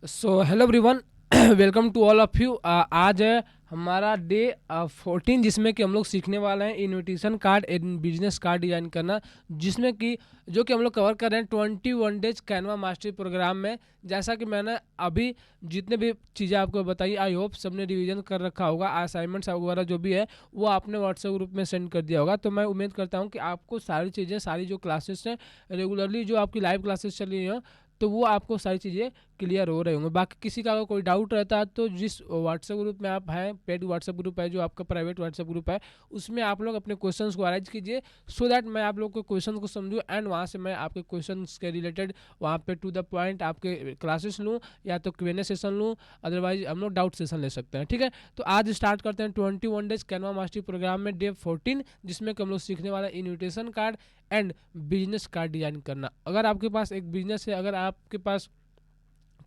So hello everyone, welcome to all of you. आज है हमारा डे 14, जिसमें कि हम लोग सीखने वाले हैं invitation card and business card design करना, जिसमें कि जो कि हम लोग कवर कर रहे हैं 21 डेज कैनवा मास्टरी प्रोग्राम में। जैसा कि मैंने अभी जितने भी चीज़ें आपको बताई, आई होप सबने रिवीजन कर रखा होगा। असाइनमेंट्स वगैरह जो भी है वो आपने व्हाट्सएप ग्रुप में सेंड कर दिया होगा। तो मैं उम्मीद करता हूँ कि आपको सारी चीज़ें, सारी जो क्लासेस हैं रेगुलरली, जो आपकी लाइव क्लासेस चल रही हैं, तो वो आपको सारी चीज़ें क्लियर हो रहे होंगे। बाकी किसी का अगर कोई डाउट रहता है तो जिस व्हाट्सएप ग्रुप में आप हैं, पेड व्हाट्सएप ग्रुप है जो आपका प्राइवेट व्हाट्सएप ग्रुप है, उसमें आप लोग अपने क्वेश्चंस को अरेंज कीजिए, सो दैट मैं आप लोग के क्वेश्चन को समझूँ एंड वहाँ से मैं आपके क्वेश्चंस के रिलेटेड वहाँ पे टू द पॉइंट आपके क्लासेस लूँ, या तो Q&A सेशन लूँ। अदरवाइज हम लोग डाउट सेशन ले सकते हैं। ठीक है, तो आज स्टार्ट करते हैं 21 डेज कैनवा मास्टरी प्रोग्राम में डे 14, जिसमें कि हम लोग सीखने वाला invitation card and business card design करना। अगर आपके पास एक बिजनेस है, अगर आपके पास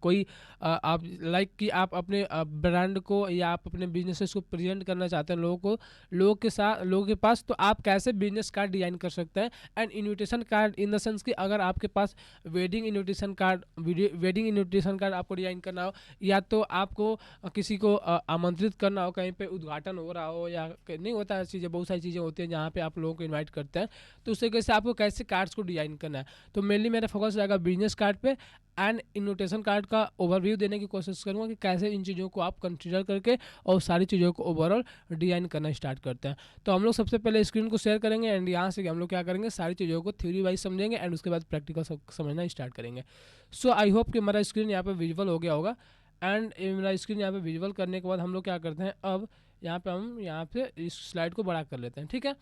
कोई आप लाइक कि आप अपने ब्रांड को या आप अपने बिजनेसेस को प्रेजेंट करना चाहते हैं लोगों के साथ, लोगों के पास, तो आप कैसे बिजनेस कार्ड डिजाइन कर सकते हैं। And invitation card in the sense कि अगर आपके पास वेडिंग इनविटेशन कार्ड आपको डिजाइन करना हो, या तो आपको किसी को आमंत्रित करना हो, कहीं पे उद्घाटन हो रहा हो, या नहीं होता है चीज़ें, बहुत सारी चीज़ें होती हैं जहाँ पे आप लोगों को इन्वाइट करते हैं, तो उस तरीके से आपको कैसे कार्ड्स को डिजाइन करना है। तो मेनली मेरा फोकस रहेगा बिजनेस कार्ड पे एंड इन्विटेशन कार्ड का ओवरव्यू देने की कोशिश करूंगा कि कैसे इन चीज़ों को आप कंसीडर करके और सारी चीज़ों को ओवरऑल डिजाइन करना स्टार्ट करते हैं। तो हम लोग सबसे पहले स्क्रीन को शेयर करेंगे एंड यहाँ से हम लोग क्या करेंगे, सारी चीज़ों को थ्योरी वाइज समझेंगे एंड उसके बाद प्रैक्टिकल समझना स्टार्ट करेंगे। सो आई होप कि मेरा स्क्रीन यहाँ पर विजुअल हो गया होगा। एंड मेरा स्क्रीन यहाँ पे विजुअल करने के बाद हम लोग क्या करते हैं, अब यहाँ पे हम यहाँ पे इस स्लाइड को बड़ा कर लेते हैं। ठीक है,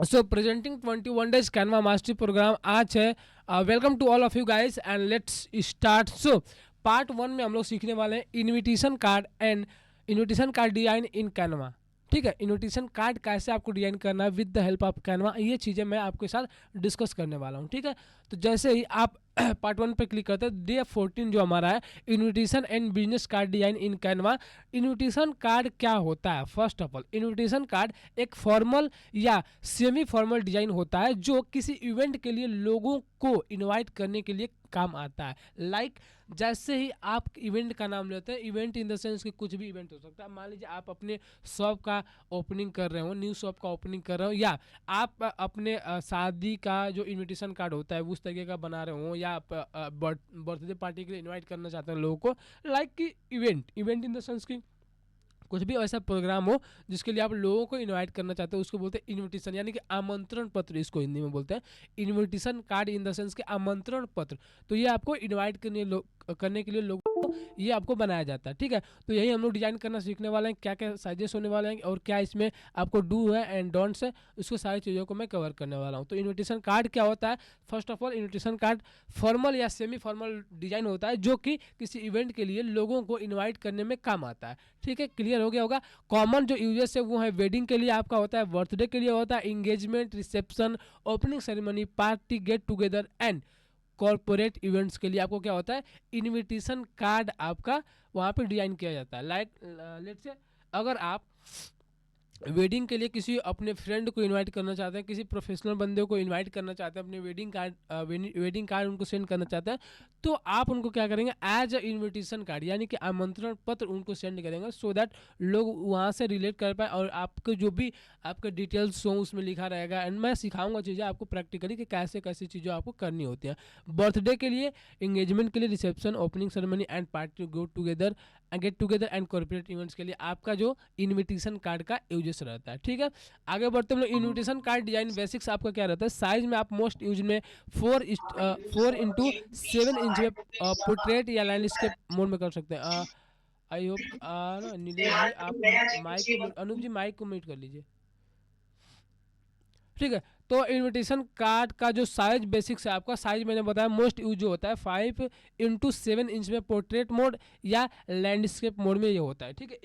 so presenting 21 days Canva mastery programme आज है। Welcome to all of you guys and let's start. So part 1 में हम लोग सीखने वाले हैं invitation card and invitation card design in Canva. ठीक है, इनविटेशन कार्ड कैसे आपको डिजाइन करना है with the help of Canva, ये चीज़ें मैं आपके साथ डिस्कस करने वाला हूँ। ठीक है, तो जैसे ही आप पार्ट 1 पे क्लिक करते हैं, डे 14 जो हमारा है invitation and business card design in Canva. Invitation card क्या होता है? First of all, invitation card एक फॉर्मल या सेमी फॉर्मल डिजाइन होता है जो किसी इवेंट के लिए लोगों को इनवाइट करने के लिए काम आता है। लाइक जैसे ही आप इवेंट का नाम लेते हैं, इवेंट इन द सेंस कि कुछ भी इवेंट हो सकता है। मान लीजिए आप अपने शॉप का ओपनिंग कर रहे हो, न्यू शॉप का ओपनिंग कर रहे हो, या आप अपने शादी का जो इनविटेशन कार्ड होता है उस तरीके का बना रहे हो, या आप बर्थडे पार्टी के लिए इनवाइट करना चाहते हैं लोगों को, लाइक कि इवेंट इन द सेंस कि कुछ भी ऐसा प्रोग्राम हो जिसके लिए आप लोगों को इनवाइट करना चाहते हो, उसको बोलते हैं इनविटेशन, यानी कि आमंत्रण पत्र, इसको हिंदी में बोलते हैं। Invitation card in the sense के आमंत्रण पत्र, तो ये आपको इनवाइट करने के लिए लोगों को ये आपको बनाया जाता है। ठीक है, तो यही हम लोग डिजाइन करना सीखने वाले हैं, क्या क्या साइजेस होने वाले हैं और क्या इसमें आपको डू है एंड डोंट्स है, उसको सारी चीज़ों को मैं कवर करने वाला हूँ। तो इनविटेशन कार्ड क्या होता है? First of all, invitation card formal या सेमी फॉर्मल डिजाइन होता है जो कि किसी इवेंट के लिए लोगों को इनवाइट करने में काम आता है। ठीक है, क्लियर हो गया होगा। कॉमन जो यूजेस है वो है वेडिंग के लिए आपका होता है, बर्थडे के लिए होता है, engagement, reception, opening ceremony, party, get together and corporate events के लिए आपको क्या होता है, इनविटेशन कार्ड आपका वहाँ पे डिजाइन किया जाता है। लाइक लेट्स से अगर आप वेडिंग के लिए किसी अपने फ्रेंड को इनवाइट करना चाहते हैं, किसी प्रोफेशनल बंदे को इनवाइट करना चाहते हैं, अपने वेडिंग कार्ड उनको सेंड करना चाहते हैं, तो आप उनको क्या करेंगे, एज अ इनविटेशन कार्ड यानी कि आमंत्रण पत्र उनको सेंड करेंगे, सो दैट लोग वहाँ से रिलेट कर पाए और आपके जो भी आपके डिटेल्स हो उसमें लिखा रहेगा। एंड मैं सिखाऊंगा चीज़ें आपको प्रैक्टिकली कि कैसे कैसे चीज़ें आपको करनी होती हैं। बर्थडे के लिए, इंगेजमेंट के लिए, reception, opening ceremony and party, get together and corporate events के लिए आपका जो इनविटेशन कार्ड का यूजेस रहता है। ठीक है, आगे बढ़ते हम लोग। इनविटेशन कार्ड डिजाइन बेसिक्स आपका क्या रहता है? साइज में आप मोस्ट यूज में 4:7 इंच में पोर्ट्रेट या लैंडस्केप मोड में कर सकते हैं। आई होप नीलेश जी आप माइक को अनूप जी माइक को म्यूट कर लीजिए। ठीक है, तो इनविटेशन कार्ड का जो साइज बेसिक्स है, आपका साइज मैंने बताया मोस्ट यूज जो होता है 5:7 इंच में पोर्ट्रेट मोड या लैंडस्केप मोड में ये होता है। ठीक है,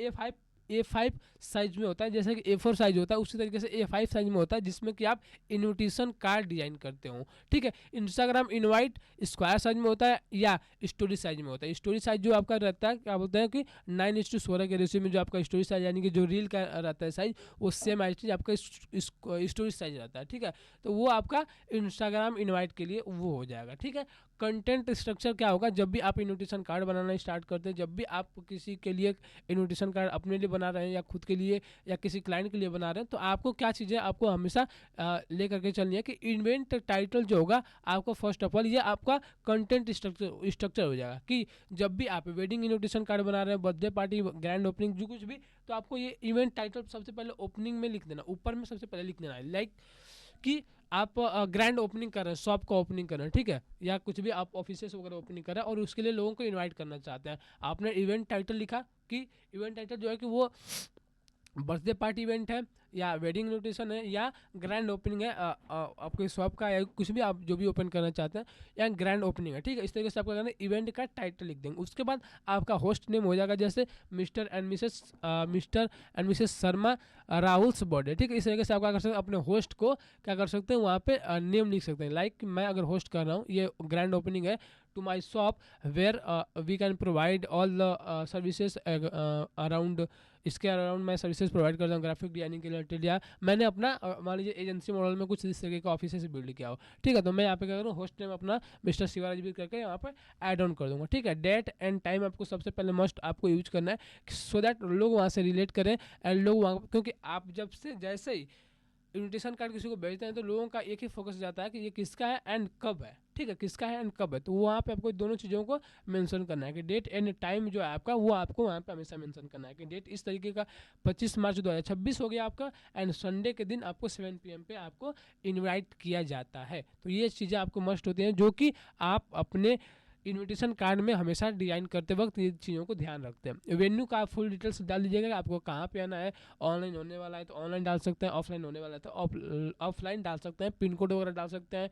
ए फाइव साइज में होता है, जैसे कि A4 साइज होता है उसी तरीके से A5 साइज में होता है, जिसमें कि आप इनविटेशन कार्ड डिजाइन करते हो। ठीक है, इंस्टाग्राम इनवाइट स्क्वायर साइज में होता है या स्टोरी साइज में होता है। स्टोरी साइज जो आपका रहता है, क्या बोलते हैं कि 9:16 के रेशियो में जो आपका स्टोरी साइज यानी कि जो रील का रहता है साइज, वो सेम एज आपका स्टोरी साइज रहता है। ठीक है, तो वो आपका इंस्टाग्राम इनवाइट के लिए वो हो जाएगा। ठीक है, कंटेंट स्ट्रक्चर क्या होगा, जब भी आप इनविटेशन कार्ड बनाना स्टार्ट करते हैं, जब भी आप किसी के लिए इनविटेशन कार्ड अपने लिए बना रहे हैं या खुद के लिए या किसी क्लाइंट के लिए बना रहे हैं, तो आपको क्या चीज़ें आपको हमेशा लेकर के चलनी है कि इवेंट टाइटल जो होगा आपको फर्स्ट ऑफ ऑल ये आपका कंटेंट स्ट्रक्चर हो जाएगा कि जब भी आप वेडिंग इनविटेशन कार्ड बना रहे हैं, बर्थडे पार्टी, ग्रैंड ओपनिंग, जो कुछ भी, तो आपको ये इवेंट टाइटल सबसे पहले ओपनिंग में लिख देना, ऊपर में सबसे पहले लिख देना है। लाइक कि आप ग्रैंड ओपनिंग कर रहे हैं, शॉप का ओपनिंग कर रहे हैं, ठीक है, या कुछ भी आप ऑफिसेस वगैरह ओपनिंग कर रहे हैं और उसके लिए लोगों को इनवाइट करना चाहते हैं, आपने इवेंट टाइटल लिखा कि इवेंट टाइटल जो है कि वो बर्थडे पार्टी इवेंट है या वेडिंग इनविटेशन है या ग्रैंड ओपनिंग है आपके शॉप का, या कुछ भी आप जो भी ओपन करना चाहते हैं, या ग्रैंड ओपनिंग है, ठीक है। इस तरीके से आपका करना है, इवेंट का टाइटल लिख देंगे। उसके बाद आपका होस्ट नेम हो जाएगा, जैसे mister and Mrs Sharma Rahul's birthday, ठीक है। इस तरीके से आप क्या कर सकते हैं, अपने होस्ट को क्या कर सकते हैं, वहाँ पे नेम लिख सकते हैं। लाइक मैं अगर होस्ट कर रहा हूँ, ये ग्रैंड ओपनिंग है to my shop where we can provide all the services around, इसके अराउंड मैं सर्विसेज प्रोवाइड करता हूँ ग्राफिक डिजाइनिंग के रिलेटेड, या मैंने अपना मान लीजिए एजेंसी मॉडल में कुछ इस तरीके का ऑफिस से बिल्ड किया हो, ठीक है। तो मैं यहाँ पे क्या करूँ, होस्ट नेम अपना मिस्टर शिवाराज भी करके यहाँ पे ऐड ऑन कर दूंगा, ठीक है। डेट एंड टाइम आपको सबसे पहले मस्ट आपको यूज करना है, सो दैट लोग वहाँ से रिलेट करें एंड लोग वहाँ, क्योंकि आप जब से जैसे ही इन्विटेशन कार्ड किसी को भेजते हैं तो लोगों का एक ही फोकस जाता है कि ये किसका है एंड कब है, ठीक है, किसका है एंड कब है। तो वहाँ पे आपको दोनों चीज़ों को मेंशन करना है कि डेट एंड टाइम जो है आपका, वो आपको वहाँ पे हमेशा मेंशन करना है कि डेट इस तरीके का 25 मार्च 2026 हो गया आपका, एंड संडे के दिन आपको 7 PM पे आपको इनवाइट किया जाता है। तो ये चीज़ें आपको मस्ट होती हैं, जो कि आप अपने इनविटेशन कार्ड में हमेशा डिजाइन करते वक्त ये चीज़ों को ध्यान रखते हैं। वेन्यू का आप फुल डिटेल्स डाल दीजिएगा कि आपको कहाँ पे आना है, ऑनलाइन होने वाला है तो ऑनलाइन डाल सकते हैं, ऑफलाइन होने वाला है तो ऑफलाइन डाल सकते हैं, पिन कोड वगैरह डाल सकते हैं,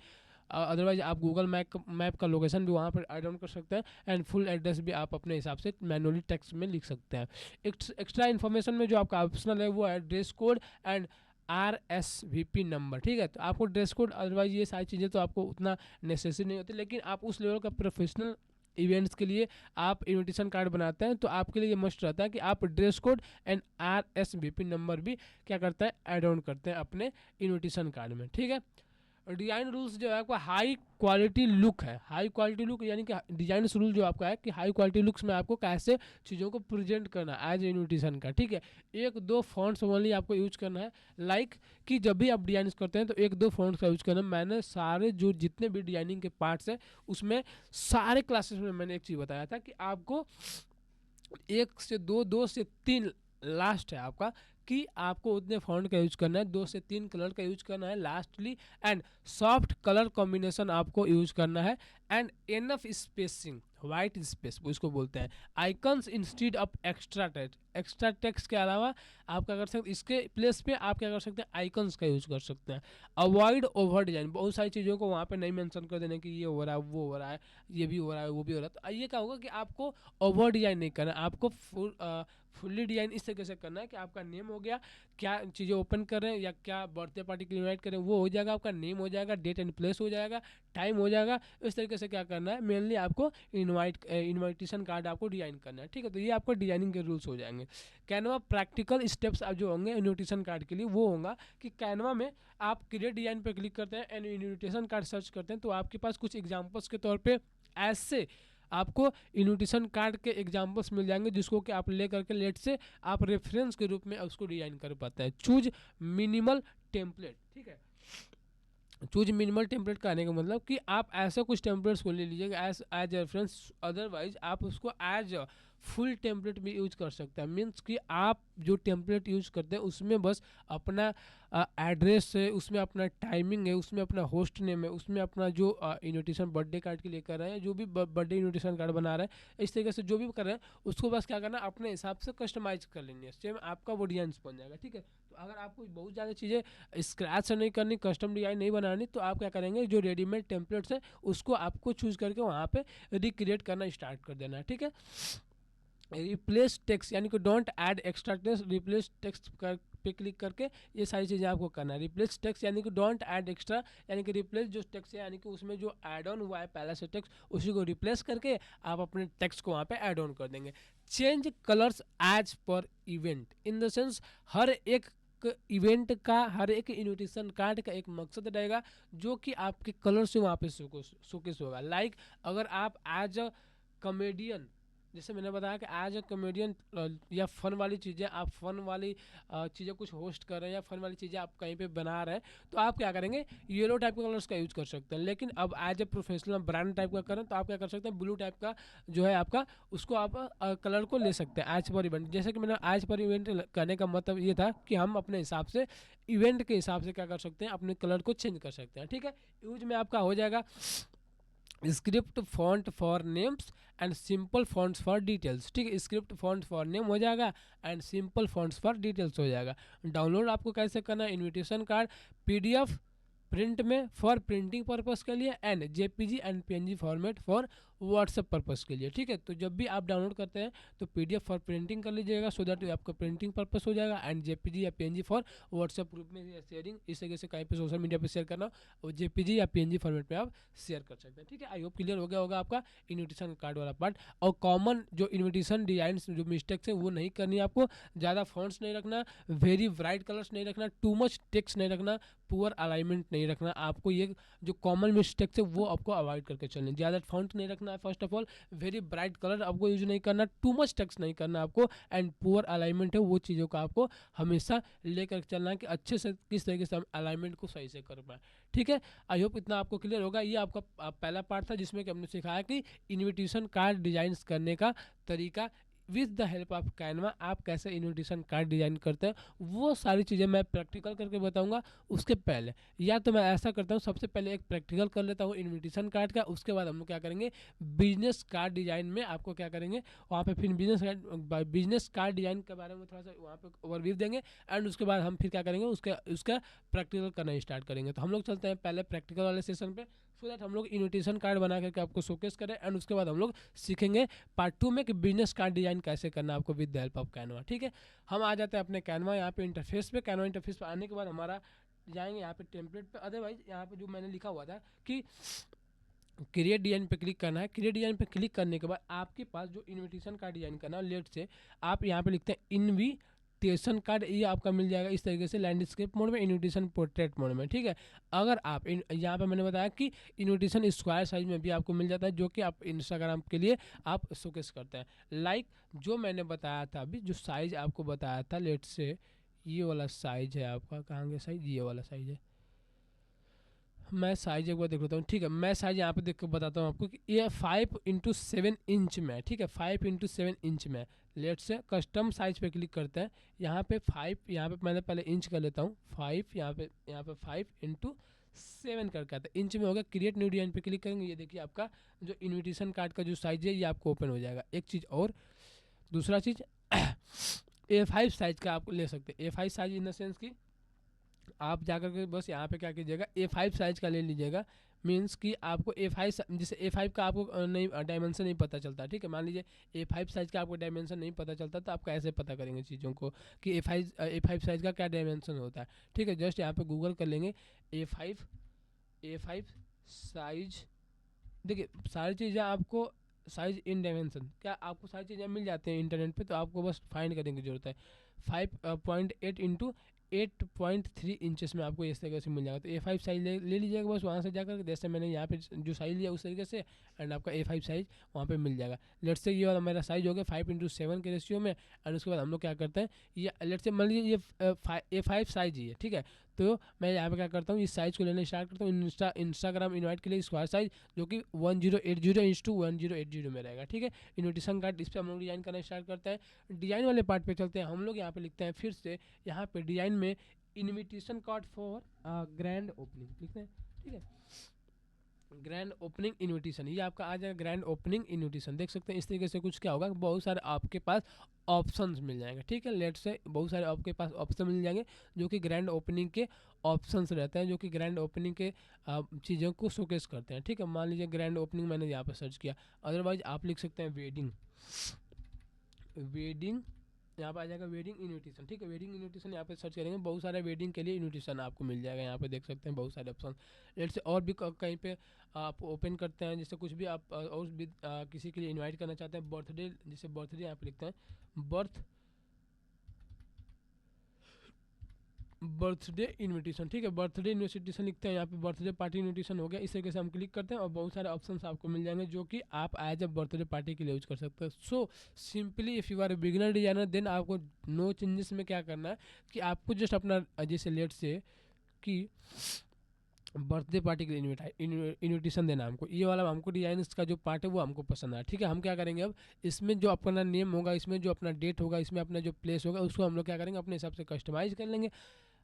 अदरवाइज आप गूगल मैप का लोकेशन भी वहाँ पर ऐड ऑन कर सकते हैं, एंड फुल एड्रेस भी आप अपने हिसाब से मैनुअली टेक्स्ट में लिख सकते हैं। एक्स्ट्रा इन्फॉर्मेशन में जो आपका ऑप्शनल है वो है dress code and RSVP number, ठीक है। तो आपको ड्रेस कोड, अदरवाइज ये सारी चीज़ें तो आपको उतना नेसेसरी नहीं होती, लेकिन आप उस लेवल का प्रोफेशनल इवेंट्स के लिए आप इनविटेशन कार्ड बनाते हैं तो आपके लिए ये मस्ट रहता है कि आप dress code and RSVP number भी क्या करता है, ऐड ऑन करते हैं अपने इनविटेशन कार्ड में, ठीक है। डिजाइन रूल्स जो है आपका हाई क्वालिटी लुक है, हाई क्वालिटी लुक यानी कि डिजाइन रूल जो आपका है कि हाई क्वालिटी लुक्स में आपको कैसे चीज़ों को प्रेजेंट करना है एज इन्विटेशन का, ठीक है। एक दो फॉन्ट्स ओनली आपको यूज करना है, लाइक कि जब भी आप डिजाइन करते हैं तो एक दो फॉन्ट्स का यूज करना है। मैंने सारे जो जितने भी डिजाइनिंग के पार्ट्स हैं उसमें सारे क्लासेस में मैंने एक चीज़ बताया था कि आपको 1 से 2 2 से 3 लास्ट है आपका, कि आपको उतने फॉन्ट का यूज करना है, 2 से 3 कलर का यूज करना है lastly, and soft colour combination आपको यूज करना है, and enough spacing, white space उसको बोलते हैं, icons instead of extra text के अलावा आप क्या कर सकते हैं, इसके प्लेस पे आप क्या कर सकते हैं, आइकन्स का यूज कर सकते हैं। अवॉइड ओवर डिजाइन, बहुत सारी चीज़ों को वहाँ पे नहीं मेंशन कर देने कि ये हो रहा है, वो हो रहा है, ये भी हो रहा है, वो भी हो रहा है। तो ये क्या होगा कि आपको ओवर डिजाइन नहीं करना, आपको फुल्ली डिजाइन इस तरीके से करना है कि आपका नेम हो गया, क्या चीज़ें ओपन कर रहे हैं या क्या बर्थडे पार्टी के लिए इन्वाइट करें वो हो जाएगा, आपका नेम हो जाएगा, डेट एंड प्लेस हो जाएगा, टाइम हो जाएगा। इस तरीके से क्या करना है, मेनली आपको इनविटेशन कार्ड आपको डिजाइन करना है, ठीक है। तो ये आपको डिजाइनिंग के रूल्स हो जाएंगे। कैनवा प्रैक्टिकल स्टेप्स आप जो होंगे इनविटेशन कार्ड के लिए वो होगा कि कैनवा में आप क्रिएट डिजाइन पर क्लिक करते हैं एंड इनविटेशन कार्ड सर्च करते हैं तो आपके पास कुछ एग्जाम्पल्स के तौर पर ऐसे आपको इनविटेशन कार्ड के एग्जांपल्स मिल जाएंगे जिसको कि आप ले करके लेट से आप रेफरेंस के रूप में उसको डिजाइन कर पाते हैं। चूज मिनिमल टेम्पलेट, ठीक है। चूज मिनिमल टेम्पलेट का आने का मतलब कि आप ऐसा कुछ टेम्पलेट्स को ले लीजिएगा एज रेफरेंस, अदरवाइज आप उसको एज फुल टेम्पलेट भी यूज कर सकते हैं। मीन्स कि आप जो टेम्पलेट यूज करते हैं उसमें बस अपना एड्रेस है, उसमें अपना टाइमिंग है, उसमें अपना होस्ट नेम है, उसमें अपना जो इनविटेशन बर्थडे कार्ड के लिए कर रहे हैं, जो भी बर्थडे इनविटेशन कार्ड बना रहे हैं, इस तरीके से जो भी कर रहे हैं उसको बस क्या करना है, अपने हिसाब से कस्टमाइज कर लेनी है, सेम आपका वो डिजाइन बन जाएगा, ठीक है। तो अगर आपको बहुत ज़्यादा चीज़ें स्क्रैच से नहीं करनी, कस्टम डिजाइन नहीं बनानी, तो आप क्या करेंगे, जो रेडीमेड टेम्पलेट्स है उसको आपको चूज करके वहाँ पे रिक्रिएट करना स्टार्ट कर देना है, ठीक है। रिप्लेस टेक्स्ट यानी कि don't add extra text, replace text पे क्लिक करके ये सारी चीज़ें आपको करना है। रिप्लेस टेक्स्ट यानी कि डोंट ऐड एक्स्ट्रा, यानी कि रिप्लेस जो टेक्स्ट है यानी कि उसमें जो ऐड ऑन हुआ है पहला से टेक्स्ट उसी को रिप्लेस करके आप अपने टेक्स्ट को वहाँ पे ऐड ऑन कर देंगे। Change colours as per event, in the sense हर एक एक इवेंट का, हर एक इनविटेशन कार्ड का एक मकसद रहेगा जो कि आपके कलर से वहाँ पे शोकेस होगा। लाइक अगर आप एज अ कॉमेडियन, जैसे मैंने बताया कि एज अ कॉमेडियन या फन वाली चीज़ें, आप फन वाली चीज़ें कुछ होस्ट कर रहे हैं या फन वाली चीज़ें आप कहीं पे बना रहे हैं, तो आप क्या करेंगे, येलो टाइप के कलर्स का यूज कर सकते हैं। लेकिन अब as a professional brand type का करें तो आप क्या कर सकते हैं, ब्लू टाइप का जो है आपका, उसको आप कलर को ले सकते हैं एज पर इवेंट। जैसे कि मैंने एज पर इवेंट करने का मतलब ये था कि हम अपने हिसाब से इवेंट के हिसाब से क्या कर सकते हैं, अपने कलर को चेंज कर सकते हैं। ठीक है, यूज में आपका हो जाएगा script font for names and simple fonts for details. ठीक है, स्क्रिप्ट फॉन्ट फॉर नेम हो जाएगा and simple fonts for details हो जाएगा। डाउनलोड आपको कैसे करना है, इनविटेशन कार्ड पीडीएफ प्रिंट में फॉर प्रिंटिंग पर्पस के लिए and JPG and PNG format for WhatsApp purpose के लिए। ठीक है, तो जब भी आप डाउनलोड करते हैं तो पीडीएफ फॉर प्रिंटिंग कर लीजिएगा सो दैट आपका प्रिंटिंग पर्पस हो जाएगा, एंड जेपीजी या पीएनजी फॉर व्हाट्सएप ग्रुप में शेयरिंग, इस तरीके से कहीं पे सोशल मीडिया पे शेयर करना और जेपीजी या पीएनजी फॉर्मेट में आप शेयर कर सकते हैं। ठीक है, आई होप क्लियर हो गया होगा आपका इन्विटेशन कार्ड वाला पार्ट। और कॉमन जो इन्विटेशन डिजाइन जो मिस्टेक्स हैं वो नहीं करनी है आपको, ज़्यादा फॉन्ट्स नहीं रखना, वेरी ब्राइट कलर्स नहीं रखना, टू मच टेक्स्ट नहीं रखना, पुअर अलाइनमेंट नहीं रखना। आपको ये जो कॉमन मिस्टेक्स है वो आपको अवॉइड करके चलनी, ज़्यादा फॉन्ट नहीं रखना है first of all, very bright colour आपको यूज नहीं करना, टू मच टेक्स्ट नहीं करना आपको, एंड पुअर अलाइनमेंट है वो चीज़ों का आपको हमेशा लेकर चलना है कि अच्छे से किस तरीके से हम अलाइनमेंट को सही से कर पाए। ठीक है, आई होप इतना आपको क्लियर होगा। ये आपका पहला पार्ट था जिसमें कि हमने सिखाया कि इनविटेशन कार्ड डिजाइन करने का तरीका with the help of Canva आप कैसे इनविटेशन कार्ड डिजाइन करते हैं, वो सारी चीज़ें मैं प्रैक्टिकल करके बताऊंगा। उसके पहले या तो मैं ऐसा करता हूँ, सबसे पहले एक प्रैक्टिकल कर लेता हूँ इनविटेशन कार्ड का, उसके बाद हम लोग क्या करेंगे, बिजनेस कार्ड डिजाइन में आपको क्या करेंगे वहाँ पे फिर बिजनेस कार्ड डिजाइन के बारे में थोड़ा सा वहाँ पे ओवरव्यू देंगे, एंड उसके बाद हम फिर क्या करेंगे उसका प्रैक्टिकल करना स्टार्ट करेंगे। तो हम लोग चलते हैं पहले प्रैक्टिकल वाले सेशन पे, सो दैट हम लोग इनविटेशन कार्ड बना करके आपको शोकेस करें, एंड उसके बाद हम लोग सीखेंगे पार्ट 2 में कि बिजनेस कार्ड डिजाइन कैसे करना आपको with the help of Canva. ठीक है, हम आ जाते हैं अपने कैनवा यहाँ पे इंटरफेस पे। कैनवा इंटरफेस पे आने के बाद हमारा जाएंगे यहाँ पे टेम्पलेट पे। अदरवाइज यहाँ पे जो मैंने लिखा हुआ था कि क्रिएट डिजाइन पे क्लिक करना है। क्रिएट डिजाइन पे क्लिक करने के बाद आपके पास जो इनविटेशन कार्ड डिजाइन करना है, लेट से आप यहाँ पे लिखते हैं इनविटेशन कार्ड, ये आपका मिल जाएगा इस तरीके से लैंडस्केप मोड में, इनविटेशन पोर्ट्रेट मोड में। ठीक है, अगर आप यहाँ पे मैंने बताया कि इनविटेशन स्क्वायर साइज में भी आपको मिल जाता है, जो कि आप इंस्टाग्राम के लिए आप शोकेस करते हैं। लाइक जो मैंने बताया था अभी, जो साइज आपको बताया था, लेट से ये वाला साइज है आपका, कहाँ गया साइज, ये वाला साइज है। मैं साइज एक बार देख लेता हूँ। ठीक है, मैं साइज यहाँ पे देख कर बताता हूँ आपको कि ये 5x7 इंच में है। ठीक है, 5x7 इंच में। लेट से कस्टम साइज पे क्लिक करते हैं, यहाँ पे 5, यहाँ पे मैंने पहले इंच कर लेता हूँ 5, यहाँ पे 5x7 करके आता है, इंच में होगा। क्रिएट न्यू डिजाइन पे क्लिक करेंगे, ये देखिए आपका जो इनविटेशन कार्ड का जो साइज है ये आपको ओपन हो जाएगा। एक चीज़ और, दूसरा चीज़ A5 साइज का आप ले सकते हैं। A5 size in the sense की आप जाकर के बस यहाँ पे क्या कीजिएगा, A5 साइज का ले लीजिएगा। मीन्स कि आपको A5 जैसे A5 का आपको नहीं डायमेंशन नहीं पता चलता। ठीक है, मान लीजिए A5 साइज का आपको डायमेंशन नहीं पता चलता, तो आप कैसे पता करेंगे चीज़ों को कि A5 साइज का क्या डायमेंशन होता है। ठीक है, जस्ट यहाँ पे गूगल कर लेंगे A5 साइज। देखिए सारी चीज़ें आपको साइज इन डायमेंशन, क्या आपको सारी चीज़ें मिल जाती हैं इंटरनेट पे, तो आपको बस फाइंड करने की जरूरत है। 5.8 इंटू 8.3 इंचेस में आपको इस तरीके से मिल जाएगा। तो A5 साइज ले लीजिएगा बस वहाँ से जाकर, जैसे मैंने यहाँ पे जो साइज लिया उस तरीके से, एंड आपका A5 साइज वहाँ पे मिल जाएगा। लेट से ये वाला मेरा साइज हो गया 5:7 के रेशियो में, एंड उसके बाद हम लोग क्या करते हैं, ये लेट से मान लीजिए ये A5 साइज ही है। ठीक है, तो मैं यहाँ पे क्या करता हूँ, इस साइज़ को लेना स्टार्ट करता हूँ। इंस्टाग्राम इनवाइट के लिए स्क्वायर साइज जो कि 1080x1080 में रहेगा। ठीक है, इनविटेशन कार्ड इस पर हम लोग डिजाइन करना स्टार्ट करते हैं। डिजाइन वाले पार्ट पे चलते हैं, हम लोग यहाँ पे लिखते हैं फिर से, यहाँ पे डिजाइन में invitation card for grand opening लिखते हैं। ठीक है, ग्रैंड ओपनिंग इनविटेशन, ये आपका आ जाएगा ग्रैंड ओपनिंग इनविटेशन। देख सकते हैं इस तरीके से कुछ क्या होगा, बहुत सारे आपके पास ऑप्शंस मिल जाएंगे। ठीक है, लेट से बहुत सारे आपके पास ऑप्शन मिल जाएंगे जो कि ग्रैंड ओपनिंग के ऑप्शंस रहते हैं, जो कि ग्रैंड ओपनिंग के चीज़ों को शोकेस करते हैं। ठीक है, मान लीजिए ग्रैंड ओपनिंग मैंने यहाँ पर सर्च किया, अदरवाइज आप लिख सकते हैं वेडिंग यहाँ पे आ जाएगा वेडिंग इनविटेशन। ठीक है, वेडिंग इनविटेशन यहाँ पे सर्च करेंगे, बहुत सारे वेडिंग के लिए इनविटेशन आपको मिल जाएगा। यहाँ पे देख सकते हैं बहुत सारे ऑप्शन। लेट से और भी कहीं पे आप ओपन करते हैं, जैसे कुछ भी आप और भी किसी के लिए इनवाइट करना चाहते हैं, बर्थडे, जैसे बर्थडे यहाँ पे लिखते हैं बर्थडे इनविटेशन, ठीक है, बर्थडे इनविटेशन लिखते हैं यहाँ पे, बर्थडे पार्टी इनविटेशन हो गया। इस तरीके से हम क्लिक करते हैं और बहुत सारे ऑप्शंस आपको मिल जाएंगे जो कि आप एज अ बर्थडे पार्टी के लिए यूज कर सकते हैं। So simply if you are beginner designer then आपको नो चेंजेस में क्या करना है कि आपको जस्ट अपना जैसे लेट से कि बर्थडे पार्टी के लिए इनविटेशन देना हमको, ये वाला हमको डिजाइन इसका जो पार्ट है वो हमको पसंद आया, ठीक है। हम क्या करेंगे अब इसमें जो अपना नेम होगा, इसमें जो अपना डेट होगा, इसमें अपना जो प्लेस होगा, उसको हम लोग क्या करेंगे अपने हिसाब से कस्टमाइज़ कर लेंगे।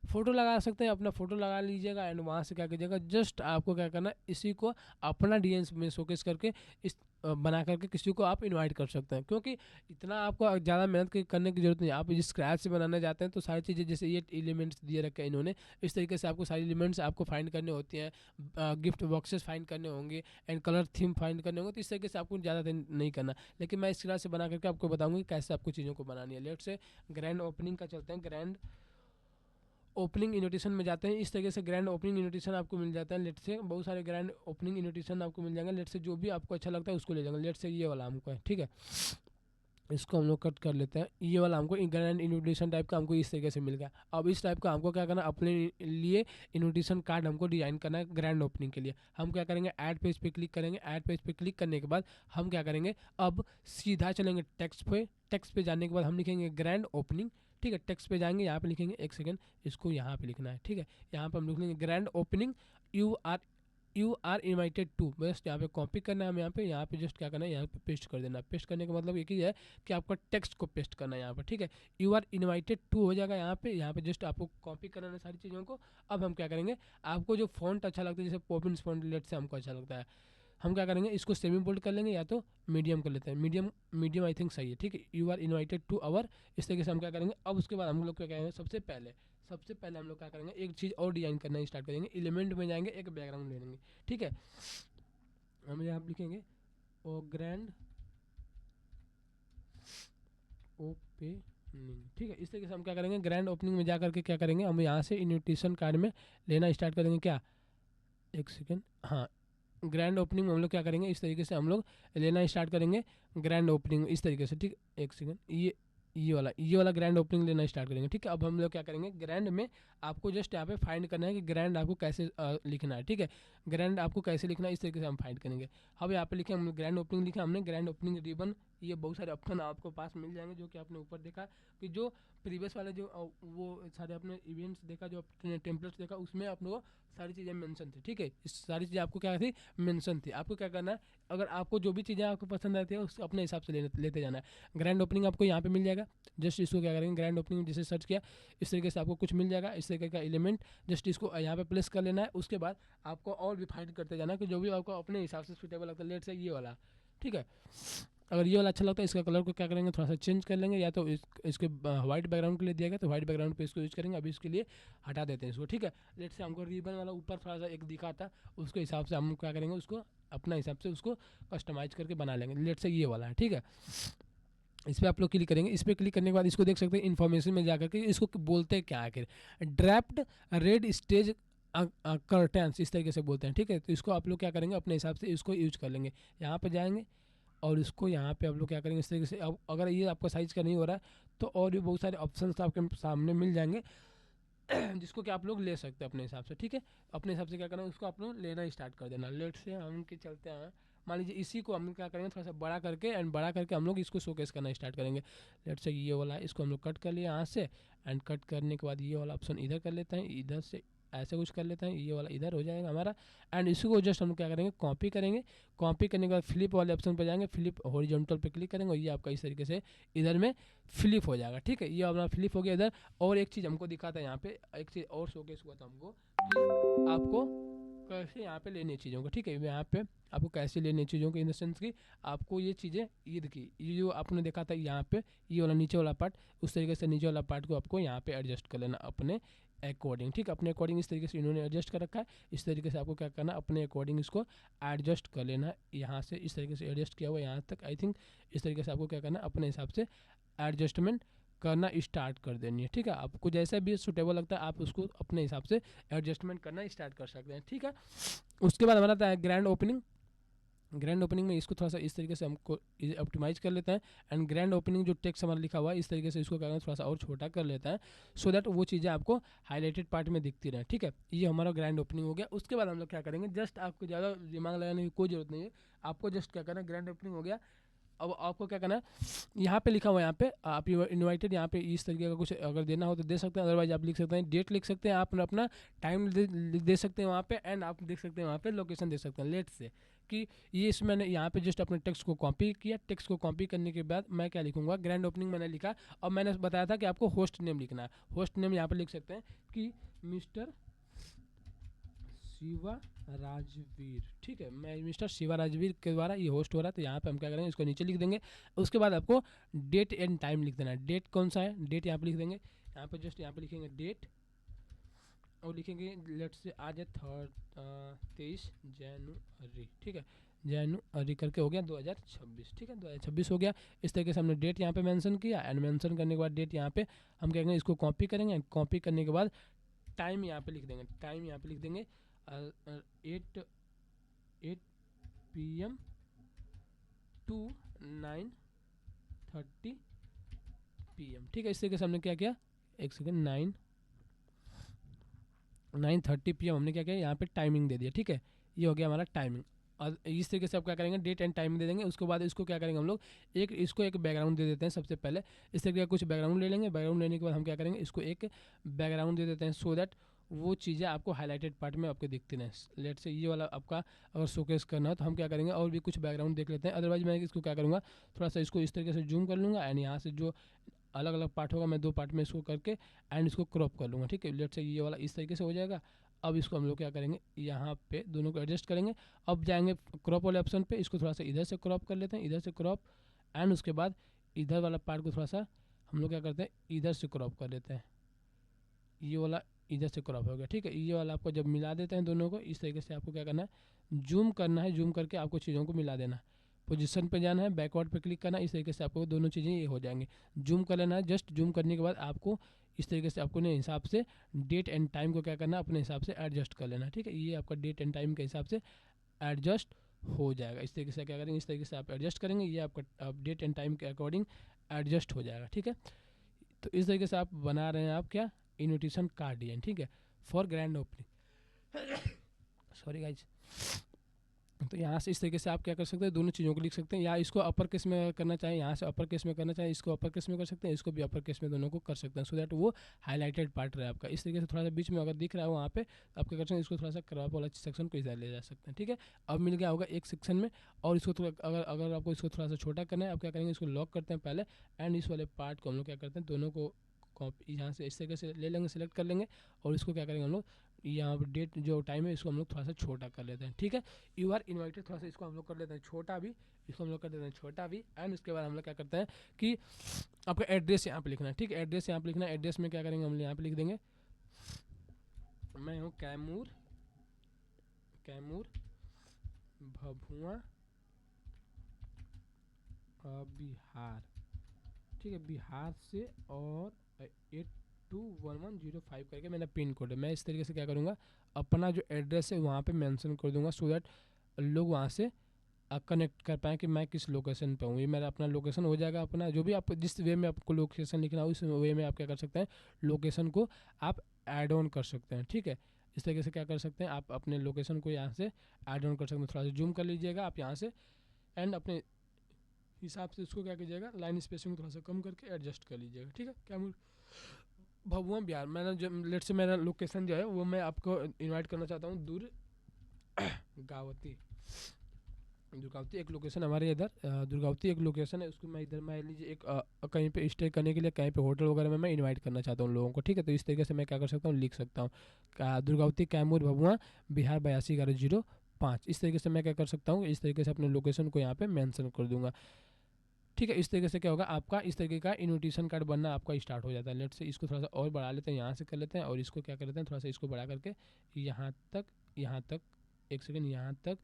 फ़ोटो लगा सकते हैं, अपना फ़ोटो लगा लीजिएगा एंड वहाँ से क्या कीजिएगा, जस्ट आपको क्या करना है इसी को अपना डीएनएस में शोकेस करके इस बना करके किसी को आप इनवाइट कर सकते हैं, क्योंकि इतना आपको ज़्यादा मेहनत करने की जरूरत नहीं है। आप जिस स्क्रैच से बनाना चाहते हैं तो सारी चीज़ें जैसे ये एलिमेंट्स दिए रखे हैं इन्होंने, इस तरीके से आपको सारी एलिमेंट्स आपको फाइंड करने होती हैं, गिफ्ट बॉक्सेस फाइंड करने होंगे एंड कलर थीम फाइंड करने होंगे, तो इस तरीके से आपको ज़्यादा नहीं करना। लेकिन मैं इस स्क्रैच से बना करके आपको बताऊँगी कैसे आपको चीज़ों को बनानी है। लेट से ग्रैंड ओपनिंग का चलते हैं, ग्रैंड ओपनिंग इनविटेशन में जाते हैं। इस तरीके से ग्रैंड ओपनिंग इनविटेशन आपको मिल जाता है। लेट से बहुत सारे ग्रैंड ओपनिंग इनविटेशन आपको मिल जाएंगे। लेट से जो भी आपको अच्छा लगता है उसको ले जाएंगे। लेट से ये वाला हमको है, ठीक है, इसको हम लोग कट कर लेते हैं। ये वाला हमको ग्रैंड इनविटेशन टाइप का हमको इस तरीके से मिल गया। अब इस टाइप का हमको क्या करना है, अपने लिए इनविटेशन कार्ड हमको डिजाइन करना है ग्रैंड ओपनिंग के लिए। हम क्या करेंगे, ऐड पेज पे क्लिक करेंगे। ऐड पेज पे क्लिक करने के बाद हम क्या करेंगे, अब सीधा चलेंगे टेक्स्ट पे। टेक्स्ट पे जाने के बाद हम लिखेंगे ग्रैंड ओपनिंग, ठीक है। टेक्स्ट पे जाएंगे, यहाँ पे लिखेंगे, एक सेकंड, इसको यहाँ पे लिखना है, ठीक है। यहाँ पे हम लिख लेंगे grand opening you are invited to, बस यहाँ पे कॉपी करना है। हम यहाँ पे जस्ट क्या करना है, यहाँ पे पेस्ट कर देना है। पेस्ट करने का मतलब एक ही है कि आपका टेक्स्ट को पेस्ट करना है यहाँ पर, ठीक है। यू आर इनवाइटेड टू हो जाएगा यहाँ पे जस्ट आपको कॉपी करना है सारी चीज़ों को। अब हम क्या करेंगे, आपको जो फॉन्ट अच्छा लगता है, जैसे पॉपिंस फॉन्ट लेट से हमको अच्छा लगता है, हम क्या करेंगे इसको सेमी बोल्ड कर लेंगे या तो मीडियम कर लेते हैं। मीडियम आई थिंक सही है, ठीक है। You are invited to our, इस तरीके से हम क्या करेंगे। अब उसके बाद हम लोग क्या करेंगे, सबसे पहले हम लोग क्या करेंगे, एक चीज़ और डिजाइन करना स्टार्ट करेंगे। एलिमेंट में जाएंगे, एक बैकग्राउंड ले लेंगे, ठीक है। हम यहाँ पे लिखेंगे ओ ग्रैंड ओपनिंग, ठीक है। इस तरीके से हम क्या करेंगे, ग्रैंड ओपनिंग में जा करके क्या करेंगे, हम यहाँ से इनविटेशन कार्ड में लेना स्टार्ट करेंगे। क्या, एक सेकेंड, हाँ, ग्रैंड ओपनिंग में हम लोग क्या करेंगे, इस तरीके से हम लोग लेना स्टार्ट करेंगे ग्रैंड ओपनिंग इस तरीके से, ठीक। एक सेकेंड, ये वाला ग्रैंड ओपनिंग लेना स्टार्ट करेंगे, ठीक है। अब हम लोग क्या करेंगे, ग्रैंड में आपको जस्ट यहाँ पे फाइंड करना है कि ग्रैंड आपको कैसे लिखना है, ठीक है। ग्रैंड आपको कैसे लिखना है इस तरीके से हम फाइंड करेंगे। अब यहाँ पे लिखे हम ग्रैंड ओपनिंग लिखा हमने, ग्रैंड ओपनिंग रिबन, ये बहुत सारे ऑप्शन आपको पास मिल जाएंगे जो कि आपने ऊपर देखा कि जो प्रीवियस वाले जो वो सारे अपने इवेंट्स देखा, जो टेम्पलेट्स देखा, उसमें आप लोगों सारी चीज़ें मेंशन थी, ठीक है। इस सारी चीज़ें आपको क्या थी, मेंशन थी। आपको क्या करना है, अगर आपको जो भी चीज़ें आपको पसंद आती है उसको अपने हिसाब से लेते जाना है। ग्रैंड ओपनिंग आपको यहाँ पे मिल जाएगा, जस्ट इसको क्या करेंगे, ग्रैंड ओपनिंग जैसे सर्च किया इस तरीके से आपको कुछ मिल जाएगा, इस तरीके का एलिमेंट, जस्ट इसको यहाँ पे प्लेस कर लेना है। उसके बाद आपको और भी फाइंड करते जाना है कि जो भी आपको अपने हिसाब से सूटेबल लगता है। लेट से ये वाला, ठीक है, अगर ये वाला अच्छा लगता है, इसका कलर को क्या करेंगे, थोड़ा सा चेंज कर लेंगे, या तो इसके व्हाइट बैकग्राउंड के लिए दिया गया तो व्हाइट बैकग्राउंड पे इसको यूज करेंगे। अभी इसके लिए हटा देते हैं इसको, ठीक है। लेट से हमको रिबन वाला ऊपर थोड़ा सा एक दिखा था, उसके हिसाब से हम क्या करेंगे, उसको अपना हिसाब से उसको कस्टमाइज करके बना लेंगे। लेट से ये वाला है, ठीक है। इस पर आप लोग क्लिक करेंगे। इस पर क्लिक करने के बाद इसको देख सकते हैं इन्फॉर्मेशन में जाकर के इसको बोलते हैं क्या आखिर, ड्रैप्ड रेड स्टेज कर्टेंस इस तरीके से बोलते हैं, ठीक है। तो इसको आप लोग क्या करेंगे, अपने हिसाब से इसको यूज कर लेंगे। यहाँ पे जाएंगे और इसको यहाँ पे आप लोग क्या करेंगे इस तरीके से। अब अगर ये आपका साइज़ का नहीं हो रहा है तो और भी बहुत सारे ऑप्शंस आपके सामने मिल जाएंगे जिसको कि आप लोग ले सकते हैं अपने हिसाब से, ठीक है। अपने हिसाब से क्या करना है, उसको आप लोग लेना स्टार्ट कर देना। लेट से हम के चलते हैं, मान लीजिए इसी को हम क्या करेंगे, थोड़ा सा बड़ा करके हम लोग इसको शोकेस करना स्टार्ट करेंगे। लेट से ये वाला इसको हम लोग कट कर लिए यहाँ से, एंड कट करने के बाद ये वाला ऑप्शन इधर कर लेते हैं, इधर से ऐसे कुछ कर लेते हैं, ये वाला इधर हो जाएगा हमारा। एंड इसको जस्ट हम क्या करेंगे, कॉपी करेंगे। कॉपी करने के बाद फ्लिप वाले ऑप्शन पर जाएंगे, फ्लिप हॉरिजॉन्टल पे क्लिक करेंगे और ये आपका इस तरीके से इधर में फ्लिप हो जाएगा, ठीक है। ये अपना फ्लिप हो गया इधर। और एक चीज़ हमको दिखा था यहाँ पे, एक चीज़ और शोकेस हुआ था हमको कि आपको कैसे यहाँ पे लेनी है चीज़ों को, ठीक है। यहाँ पे आपको कैसे लेनी है चीज़ों को, इन द सेंस की आपको ये चीज़ें ईद की, ये जो आपने देखा था यहाँ पे ये वाला नीचे वाला पार्ट, उस तरीके से नीचे वाला पार्ट को आपको यहाँ पे एडजस्ट कर लेना अपने अकॉर्डिंग, ठीक है। अपने अकॉर्डिंग इस तरीके से इन्होंने एडजस्ट कर रखा है। इस तरीके से आपको क्या करना, अपने अकॉर्डिंग इसको एडजस्ट कर लेना। यहाँ से इस तरीके से एडजस्ट किया हुआ यहाँ तक, आई थिंक इस तरीके से आपको क्या करना, अपने हिसाब से एडजस्टमेंट करना स्टार्ट कर देनी है, ठीक है। आपको जैसा भी सूटेबल लगता है आप उसको अपने हिसाब से एडजस्टमेंट करना स्टार्ट कर सकते हैं, ठीक है। उसके बाद हमारा आता है ग्रैंड ओपनिंग। ग्रैंड ओपनिंग में इसको थोड़ा सा इस तरीके से हमको ऑप्टिमाइज कर लेते हैं, एंड ग्रैंड ओपनिंग जो टेक्स्ट हमारा लिखा हुआ है इस तरीके से इसको क्या करना है, थोड़ा सा और छोटा कर लेते हैं, सो दैट वो चीज़ें आपको हाईलाइटेड पार्ट में दिखती रहें। ठीक है, ये हमारा ग्रैंड ओपनिंग हो गया। उसके बाद हम लोग क्या करेंगे, जस्ट आपको ज़्यादा दिमाग लगाने की कोई जरूरत नहीं है, आपको जस्ट क्या करना है, ग्रैंड ओपनिंग हो गया। अब आपको क्या करना है, यहाँ पे लिखा हुआ है, यहाँ पे आप इनवाइटेड, यहाँ पे इस तरीके का कुछ अगर देना हो तो दे सकते हैं, अदरवाइज आप लिख सकते हैं डेट लिख सकते हैं, आप अपना टाइम दे सकते हैं वहाँ पे, एंड आप देख सकते हैं वहाँ पे लोकेशन दे सकते हैं। लेट से कि ये इसमें मैंने यहाँ पे जस्ट अपने टेक्स्ट को कॉपी किया, टेक्स्ट को कॉपी करने के बाद मैं क्या लिखूंगा, ग्रैंड ओपनिंग मैंने लिखा। और मैंने बताया था कि आपको होस्ट नेम लिखना है, होस्ट नेम यहाँ पे लिख सकते हैं कि मिस्टर शिवा राजवीर। ठीक है, मैं मिस्टर शिवा राजवीर के द्वारा ये होस्ट हो रहा है, तो यहाँ पे हम क्या करेंगे, इसको नीचे लिख देंगे। उसके बाद आपको डेट एंड टाइम लिख देना है। डेट कौन सा है, डेट यहाँ पे लिख देंगे, यहाँ पे जस्ट यहाँ पे लिखेंगे डेट, और लिखेंगे लेट से आज है 23 जनवरी। ठीक है, जनवरी करके हो गया 2026। ठीक है, 2026 हो गया। इस तरीके से हमने डेट यहाँ पे मेंशन किया, एंड मेंशन करने के बाद डेट यहाँ पे हम क्या करेंगे, इसको कॉपी करेंगे, कॉपी करने के बाद टाइम यहाँ पे लिख देंगे, टाइम यहाँ पे लिख देंगे 8 PM टू 9:30 PM। ठीक है, इस तरीके से हमने क्या किया, एक सेकेंड, 9:30 PM हमने क्या किया, यहाँ पे टाइमिंग दे दिया। ठीक है, ये हो गया हमारा टाइमिंग। और इस तरीके से आप क्या करेंगे, डेट एंड टाइम दे देंगे। उसके बाद इसको क्या करेंगे हम लोग, इसको एक बैकग्राउंड दे देते हैं सबसे पहले। इस तरीके का कुछ बैकग्राउंड ले लेंगे, बैकग्राउंड लेने के बाद हम क्या करेंगे, इसको एक बैकग्राउंड दे देते हैं, सो दैट वो चीज़ें आपको हाईलाइटेड पार्ट में आपको दिखती रहें। लेट से ये वाला आपका अगर शोकेस करना है तो हम क्या करेंगे, और भी कुछ बैकग्राउंड देख लेते हैं। अदरवाइज मैं इसको क्या करूँगा, थोड़ा सा इसको इस तरीके से जूम कर लूँगा, एंड यहाँ से जो अलग अलग पार्ट होगा मैं 2 पार्ट में इसको करके एंड इसको क्रॉप कर लूँगा। ठीक है, लेट से ये वाला इस तरीके से हो जाएगा। अब इसको हम लोग क्या करेंगे, यहाँ पे दोनों को एडजस्ट करेंगे। अब जाएंगे क्रॉप वाले ऑप्शन पे, इसको थोड़ा सा इधर से क्रॉप कर लेते हैं, इधर से क्रॉप, एंड उसके बाद इधर वाला पार्ट को थोड़ा सा हम लोग क्या करते हैं, इधर से क्रॉप कर लेते हैं। ये वाला इधर से क्रॉप हो गया। ठीक है, ये वाला आपको जब मिला देते हैं दोनों को, इस तरीके से आपको क्या करना है, जूम करना है, जूम करके आपको चीज़ों को मिला देना है। पोजीशन पे जाना है, बैकवर्ड पे क्लिक करना है, इस तरीके से आपको दोनों चीज़ें ये हो जाएंगी। जूम कर लेना है, जस्ट जूम करने के बाद आपको इस तरीके से आपको अपने हिसाब से डेट एंड टाइम को क्या करना है, अपने हिसाब से एडजस्ट कर लेना है। ठीक है, ये आपका डेट एंड टाइम के हिसाब से एडजस्ट हो जाएगा। इस तरीके से क्या करेंगे, इस तरीके से आप एडजस्ट करेंगे, ये आपका डेट एंड टाइम के अकॉर्डिंग एडजस्ट हो जाएगा। ठीक है, तो इस तरीके से आप बना रहे हैं आप क्या, इन्विटेशन कार्ड डिजाइन। ठीक है, for grand opening, sorry guys. तो यहाँ से इस तरीके से आप क्या कर सकते हैं, दोनों चीज़ों को लिख सकते हैं, या इसको अपर केस में करना चाहें, यहाँ से अपर केस में करना चाहें, इसको अपर केस में कर सकते हैं, इसको भी अपर केस में, दोनों को कर सकते हैं, सो दैट वो हाईलाइटेड पार्ट रहे आपका। इस तरीके से थोड़ा सा बीच में अगर दिख रहा है वहाँ पे आप क्या कर सकते हैं, इसको थोड़ा सा क्रॉप वाला सेक्शन को इधर ले जा सकते हैं। ठीक है, अब मिल गया होगा एक सेक्शन में। और इसको थोड़ा अगर आपको इसको थोड़ा सा छोटा करना है, आप क्या करेंगे, इसको लॉक करते हैं पहले, एंड इस वाले पार्ट को हम लोग क्या करते हैं, दोनों को कॉपी यहाँ से इस तरीके से ले लेंगे, सेलेक्ट कर लेंगे, और इसको क्या करेंगे हम लोग, यहाँ पर डेट जो टाइम है इसको हम लोग थोड़ा सा छोटा कर लेते हैं। ठीक है, यू आर इन्वाइटेड, थोड़ा सा इसको हम लोग कर लेते हैं छोटा भी, इसको हम लोग कर देते हैं छोटा भी। एंड उसके बाद हम लोग क्या करते हैं कि आपका एड्रेस यहाँ पे लिखना है। ठीक है, एड्रेस यहाँ पे लिखना है। एड्रेस में क्या करेंगे, हम यहाँ पे लिख देंगे, मैं हूँ कैमूर भभुआ बिहार। ठीक है, बिहार से, और 821105 करके मेरा पिन कोड है। मैं इस तरीके से क्या करूँगा, अपना जो एड्रेस है वहाँ पे मेंशन कर दूंगा, सो दैट लोग वहाँ से कनेक्ट कर पाएँ कि मैं किस लोकेशन पे हूँ। ये मेरा अपना लोकेशन हो जाएगा, अपना जो भी आप जिस वे में आपको लोकेशन लिखना हो उस वे में आप क्या कर सकते हैं, लोकेशन को आप ऐड ऑन कर सकते हैं। ठीक है, इस तरीके से क्या कर सकते हैं, आप अपने लोकेशन को यहाँ से ऐड ऑन कर सकते हैं। थोड़ा सा जूम कर लीजिएगा आप यहाँ से, एंड अपने हिसाब से उसको क्या कीजिएगा, लाइन स्पेसिंग थोड़ा सा कम करके एडजस्ट कर लीजिएगा। ठीक है, क्या भभुआ बिहार, मैंने जो लेट से मेरा लोकेशन जो है वो मैं आपको इनवाइट करना चाहता हूँ, दुर्गावती एक लोकेशन हमारे इधर, दुर्गावती एक लोकेशन है, उसको मैं इधर मान लीजिए एक कहीं पे स्टे करने के लिए, कहीं पे होटल वगैरह में मैं इनवाइट करना चाहता हूँ लोगों को। ठीक है, तो इस तरीके से मैं क्या कर सकता हूँ, लिख सकता हूँ दुर्गावती कैमूर भभुआ बिहार 821105। इस तरीके से मैं क्या कर सकता हूँ, इस तरीके से अपने लोकेशन को यहाँ पे मेंशन कर दूंगा। ठीक है, इस तरीके से क्या होगा, आपका इस तरीके का इन्विटेशन कार्ड बनना आपका स्टार्ट हो जाता है। लेट से इसको थोड़ा सा और बढ़ा लेते हैं, यहाँ से कर लेते हैं, और इसको क्या कर लेते हैं, थोड़ा सा इसको बढ़ा करके यहाँ तक एक सेकेंड, यहाँ तक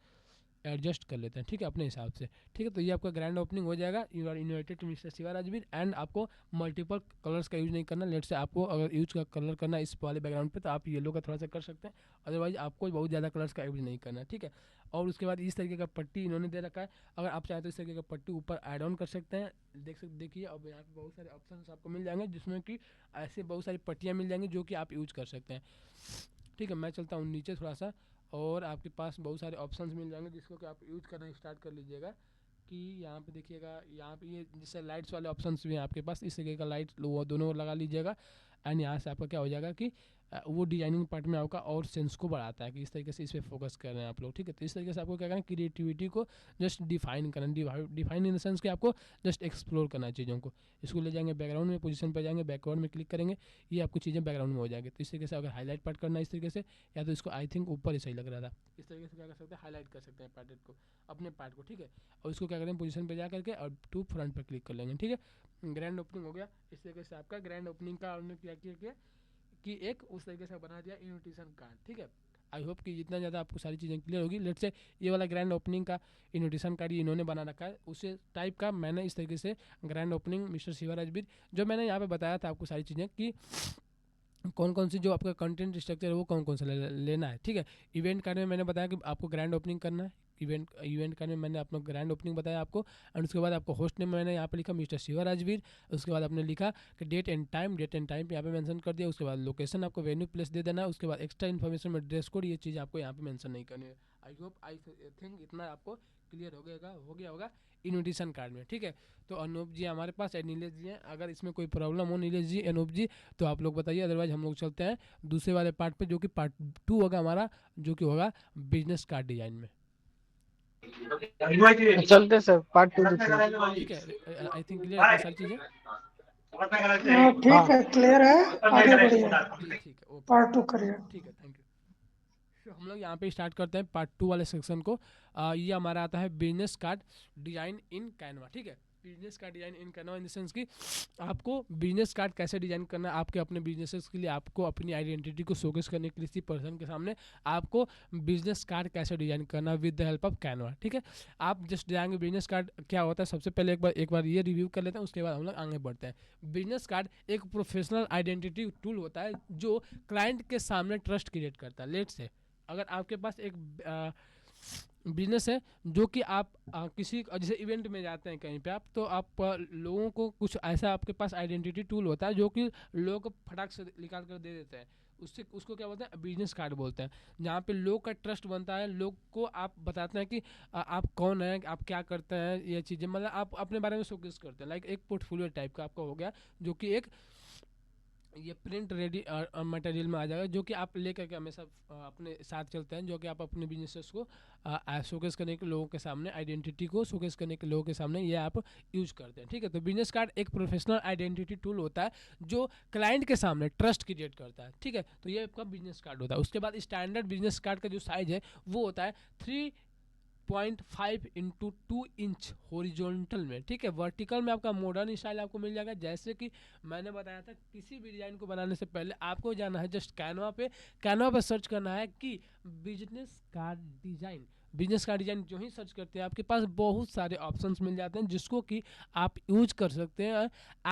एडजस्ट कर लेते हैं, ठीक है, अपने हिसाब से, ठीक है। तो ये आपका ग्रैंड ओपनिंग हो जाएगा। You are invited to mister Shiva Rajveer, and आपको मल्टीपल कलर्स का यूज़ नहीं करना। लेट से आपको अगर यूज का कलर करना है इस वाले बैकग्राउंड पे, तो आप येलो का थोड़ा सा कर सकते हैं, अदरवाइज आपको बहुत ज़्यादा कलर्स का यूज नहीं करना है, ठीक है। और उसके बाद इस तरीके का पट्टी इन्होंने दे रखा है, अगर आप चाहें तो इस तरीके का पट्टी ऊपर ऐड ऑन कर सकते हैं। देखिए अब यहाँ पे बहुत सारे ऑप्शन आपको मिल जाएंगे, जिसमें कि ऐसे बहुत सारी पट्टियाँ मिल जाएंगी जो कि आप यूज कर सकते हैं, ठीक है। मैं चलता हूँ नीचे थोड़ा सा, और आपके पास बहुत सारे ऑप्शंस मिल जाएंगे जिसको कि आप यूज करना स्टार्ट कर लीजिएगा। कि यहाँ पे देखिएगा, यहाँ पे ये जैसे लाइट्स वाले ऑप्शंस भी हैं आपके पास, इस तरीके का लाइट वो दोनों लगा लीजिएगा। एंड यहाँ से आपका क्या हो जाएगा कि वो डिजाइनिंग पार्ट में आपका और सेंस को बढ़ाता है कि इस तरीके से इस पर फोकस कर रहे हैं आप लोग, ठीक है। तो इस तरीके से आपको क्या करना है, क्रिएटिविटी को जस्ट डिफाइन करना, डिफाइन इन द सेंस कि आपको जस्ट एक्सप्लोर करना है चीज़ों को। इसको ले जाएंगे बैकग्राउंड में, पोजीशन पर जाएंगे, बैकग्राउंड में क्लिक करेंगे, ये आपको चीज़ें बैकग्राउंड में हो जाएगी। तो इस तरीके से अगर हाईलाइट पार्ट करना है इस तरीके से, या तो इसको आई थिंक ऊपर ही सही लग रहा था, इस तरीके से क्या कर सकते हैं, हाईलाइट कर सकते हैं पार्ट को, अपने पार्ट को, ठीक है। और इसको क्या करें, पोजीशन पे जा करके और टू फ्रंट पर क्लिक कर लेंगे, ठीक है। ग्रैंड ओपनिंग हो गया। इस तरीके से आपका ग्रैंड ओपनिंग का हमने क्या किया कि एक उस तरीके से बना दिया इन्विटेशन कार्ड, ठीक है। आई होप कि जितना ज़्यादा आपको सारी चीज़ें क्लियर होगी। लेट से ये वाला ग्रैंड ओपनिंग का इन्विटेशन कार्ड इन्होंने बना रखा है, उसे टाइप का मैंने इस तरीके से grand opening mister Shiva Rajveer, जो मैंने यहाँ पे बताया था आपको सारी चीज़ें कि कौन कौन सी जो आपका कंटेंट स्ट्रक्चर है वो कौन कौन सा लेना है, ठीक है। इवेंट कार्ड में मैंने बताया कि आपको ग्रैंड ओपनिंग करना है, इवेंट कार्ड में मैंने अपना ग्रैंड ओपनिंग बताया आपको। एंड उसके बाद आपको होस्ट नेम मैंने यहाँ पे लिखा मिस्टर शिवा राजवीर। उसके बाद आपने लिखा कि डेट एंड टाइम यहाँ पे मेंशन कर दिया। उसके बाद लोकेशन आपको वेन्यू प्लेस दे देना है। उसके बाद एक्स्ट्रा इन्फॉर्मेशन में ड्रेस कोड, ये चीज़ आपको यहाँ पे मेंशन नहीं करनी है। आई थिंक इतना आपको क्लियर हो गया होगा इन्विटेशन कार्ड में, ठीक है। तो अनूप जी हमारे पास, नीलेश जी हैं, अगर इसमें कोई प्रॉब्लम हो नीलेश जी, अनूप जी, तो आप लोग बताइए, अदरवाइज हम लोग चलते हैं दूसरे वाले पार्ट पे, जो कि पार्ट 2 होगा हमारा, जो कि होगा बिजनेस कार्ड डिजाइन में। चलते सर, पार्ट 2 देखते हैं। ठीक है, आई थिंक क्लियर इतना सारी चीज़ें। ठीक है, क्लियर है, आगे बढ़िए, जी ठीक है, ओके, पार्ट 2 करिए। ठीक है, थैंक यू। तो हम लोग यहाँ पे स्टार्ट करते हैं पार्ट 2 वाले सेक्शन को। ये हमारा आता है business card design in Canva, ठीक है। Business card design in Canva in the sense कि आपको बिजनेस कार्ड कैसे डिजाइन करना है, आपके अपने बिजनेसेस के लिए, आपको अपनी आइडेंटिटी को शोकेस करने के लिए किसी पर्सन के सामने आपको बिजनेस कार्ड कैसे डिजाइन करना with the help of Canva, ठीक है। आप जस्ट जाएंगे बिजनेस कार्ड क्या होता है, सबसे पहले एक बार ये रिव्यू कर लेते हैं, उसके बाद हम लोग आगे बढ़ते हैं। बिजनेस कार्ड एक प्रोफेशनल आइडेंटिटी टूल होता है जो क्लाइंट के सामने ट्रस्ट क्रिएट करता है। लेट से अगर आपके पास एक बिजनेस है जो कि आप किसी जैसे इवेंट में जाते हैं कहीं पे आप, तो आप लोगों को कुछ ऐसा आपके पास आइडेंटिटी टूल होता है जो कि लोगों को फटाक से निकाल कर दे देते हैं, उससे उसको क्या बोलते हैं, बिजनेस कार्ड बोलते हैं। जहाँ पे लोग का ट्रस्ट बनता है, लोग को आप बताते हैं कि आप कौन हैं, आप क्या करते हैं, ये चीज़ें मतलब आप अपने बारे में शोकेस करते हैं। लाइक एक पोर्टफोलियो टाइप का आपका हो गया, जो कि एक ये प्रिंट रेडी मटेरियल में आ जाएगा, जो कि आप लेकर के हमेशा अपने साथ चलते हैं, जो कि आप अपने बिजनेसेस को शोकेस करने के लोगों के सामने, आइडेंटिटी को शोकेस करने के लोगों के सामने ये आप यूज करते हैं, ठीक है। तो बिजनेस कार्ड एक प्रोफेशनल आइडेंटिटी टूल होता है जो क्लाइंट के सामने ट्रस्ट क्रिएट करता है, ठीक है। तो ये आपका बिजनेस कार्ड होता है। उसके बाद स्टैंडर्ड बिजनेस कार्ड का जो साइज है वो होता है 3.5 इंटू 2 इंच हॉरिजॉन्टल में, ठीक है। वर्टिकल में आपका मॉडर्न स्टाइल आपको मिल जाएगा। जैसे कि मैंने बताया था, किसी भी डिज़ाइन को बनाने से पहले आपको जाना है जस्ट कैनवा पे सर्च करना है कि business card design. Business card design जो ही सर्च करते हैं, आपके पास बहुत सारे ऑप्शंस मिल जाते हैं जिसको कि आप यूज कर सकते हैं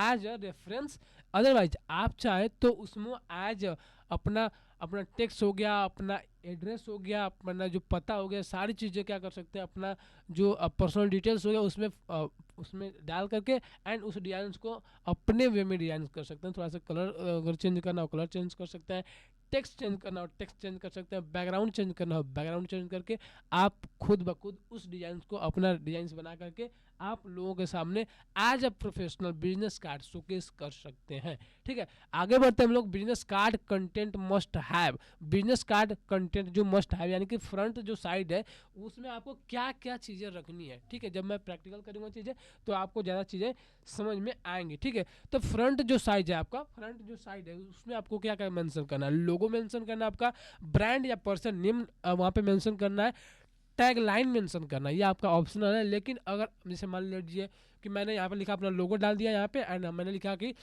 एज अ रेफरेंस। अदरवाइज आप चाहे तो उसमें एज अपना अपना टेक्स्ट हो गया, अपना एड्रेस हो गया, अपना जो पता हो गया, सारी चीज़ें क्या कर सकते हैं, अपना जो पर्सनल डिटेल्स हो गया उसमें डाल करके एंड उस डिज़ाइन को अपने वे में डिज़ाइन कर सकते हैं। थोड़ा सा कलर अगर चेंज करना हो कलर चेंज कर सकते हैं, टेक्स्ट चेंज करना हो टेक्स्ट चेंज कर सकते हैं, बैकग्राउंड चेंज करना हो बैकग्राउंड चेंज करके आप खुद ब खुद उस डिज़ाइन को अपना डिज़ाइन बना करके आप लोगों के सामने as a professional business card showcase कर सकते हैं, ठीक है। आगे बढ़ते हैं हम लोग। Business card content must have. Business card content जो मस्ट हैव यानी कि फ्रंट जो साइड है उसमें आपको क्या क्या चीज़ें रखनी है, ठीक है। जब मैं प्रैक्टिकल करूँगा चीज़ें तो आपको ज़्यादा चीज़ें समझ में आएंगी, ठीक है। तो फ्रंट जो साइड है आपका, फ्रंट जो साइड है उसमें आपको क्या क्या मेंशन करना है, लोगो मेंशन करना है, आपका ब्रांड या पर्सन नेम वहाँ पे मेंशन करना है, टैग लाइन मेंशन करना, ये आपका ऑप्शनल है। लेकिन अगर जैसे मान लीजिए कि मैंने यहाँ पे लिखा अपना लोगो डाल दिया यहाँ पे एंड मैंने लिखा कि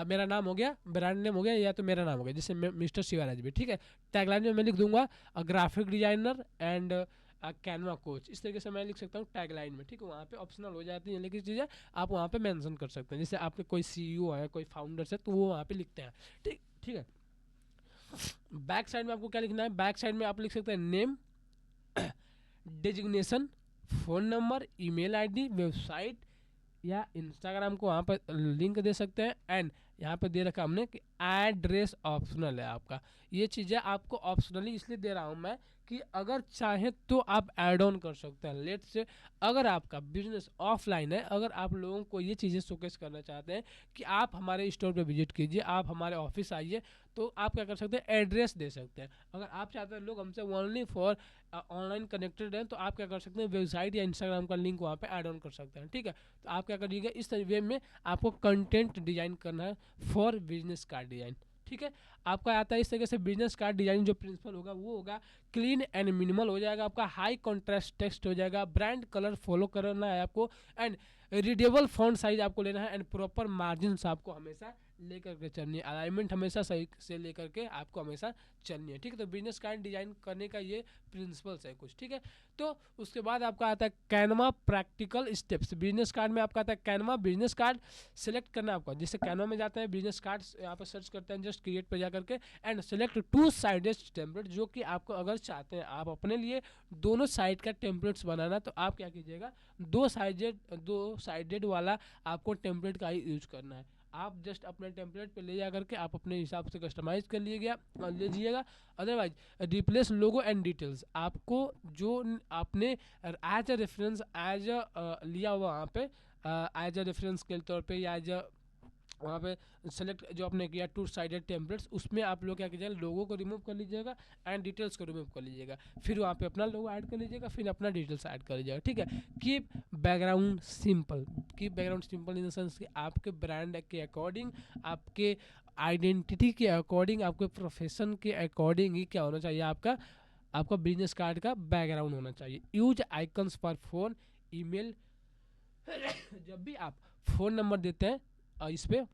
मेरा नाम हो गया, ब्रांड नेम हो गया, या तो मेरा नाम हो गया जैसे मिस्टर शिवा राजवीर, ठीक है। टैग लाइन में मैं लिख दूंगा graphic designer and Canva coach, इस तरीके से मैं लिख सकता हूँ टैगलाइन में, ठीक है। वहाँ पे ऑप्शनल हो जाती है, लेकिन चीज़ें आप वहाँ पे मेंशन कर सकते हैं। जैसे आपके कोई सीईओ है, कोई फाउंडर्स है, तो वो वहाँ पे लिखते हैं, ठीक ठीक है। बैक साइड में आपको क्या लिखना है, बैक साइड में आप लिख सकते हैं name, designation, phone number, email ID, website या इंस्टाग्राम को वहाँ पर लिंक दे सकते हैं। एंड यहाँ पर दे रखा हमने कि एड्रेस ऑप्शनल है आपका। ये चीज़ें आपको ऑप्शनली इसलिए दे रहा हूँ मैं कि अगर चाहें तो आप ऐड ऑन कर सकते हैं। लेट से अगर आपका बिजनेस ऑफलाइन है, अगर आप लोगों को ये चीज़ें शोकेस करना चाहते हैं कि आप हमारे स्टोर पे विजिट कीजिए, आप हमारे ऑफिस आइए, तो आप क्या कर सकते हैं, एड्रेस दे सकते हैं। अगर आप चाहते हैं लोग हमसे ओनली फॉर ऑनलाइन कनेक्टेड हैं, तो आप क्या कर सकते हैं, वेबसाइट या इंस्टाग्राम का लिंक वहाँ पे ऐड ऑन कर सकते हैं, ठीक है। तो आप क्या करिएगा, इस वे में आपको कंटेंट डिजाइन करना है फॉर बिजनेस कार्ड डिजाइन, ठीक है। आपका आता है इस तरीके से बिजनेस कार्ड डिजाइन, जो प्रिंसिपल होगा वो होगा क्लीन एंड मिनिमल हो जाएगा आपका, हाई कॉन्ट्रास्ट टेक्स्ट हो जाएगा, ब्रांड कलर फॉलो करना है आपको, एंड रीडेबल फॉन्ट साइज आपको लेना है, एंड प्रॉपर मार्जिन आपको हमेशा लेकर के चलनी है, अलाइनमेंट हमेशा सही से लेकर के आपको हमेशा चलनी है, ठीक है। तो बिजनेस कार्ड डिजाइन करने का ये प्रिंसिपल्स है कुछ, ठीक है। तो उसके बाद आपका आता है Canva practical steps. Business card में आपका आता है कैनवा बिजनेस कार्ड सेलेक्ट करना है आपका। जैसे कैनवा में जाते हैं, बिजनेस कार्ड यहाँ पर सर्च करते हैं, जस्ट क्रिएट पे जा करके, एंड सेलेक्ट 2 साइडेड टेम्पलेट, जो कि आपको अगर चाहते हैं आप अपने लिए दोनों साइड का टेम्पलेट्स बनाना, तो आप क्या कीजिएगा, 2 साइडेड वाला आपको टेम्पलेट का ही यूज करना है। आप जस्ट अपने टेम्पलेट पे ले जा करके आप अपने हिसाब से कस्टमाइज कर लीजिएगा। Otherwise replace logo and details, आपको जो आपने एज अ रेफरेंस एज लिया हुआ वहाँ पे एज अ रेफरेंस के तौर पे, या एज अ वहाँ पे सेलेक्ट जो आपने किया 2 साइडेड टेम्पलेट्स, उसमें आप लोग क्या कीजिएगा, लोगों को रिमूव कर लीजिएगा एंड डिटेल्स को रिमूव कर लीजिएगा, फिर वहाँ पे अपना लोगो ऐड कर लीजिएगा, फिर अपना डिटेल्स ऐड कर लीजिएगा, ठीक है। Keep background simple, keep background simple in the sense कि आपके ब्रांड के अकॉर्डिंग, आपके आइडेंटिटी के अकॉर्डिंग, आपके प्रोफेशन के अकॉर्डिंग ही क्या होना चाहिए, आपका बिजनेस कार्ड का बैकग्राउंड होना चाहिए। Use icons for phone, email, जब भी आप फ़ोन नंबर देते हैं इस पे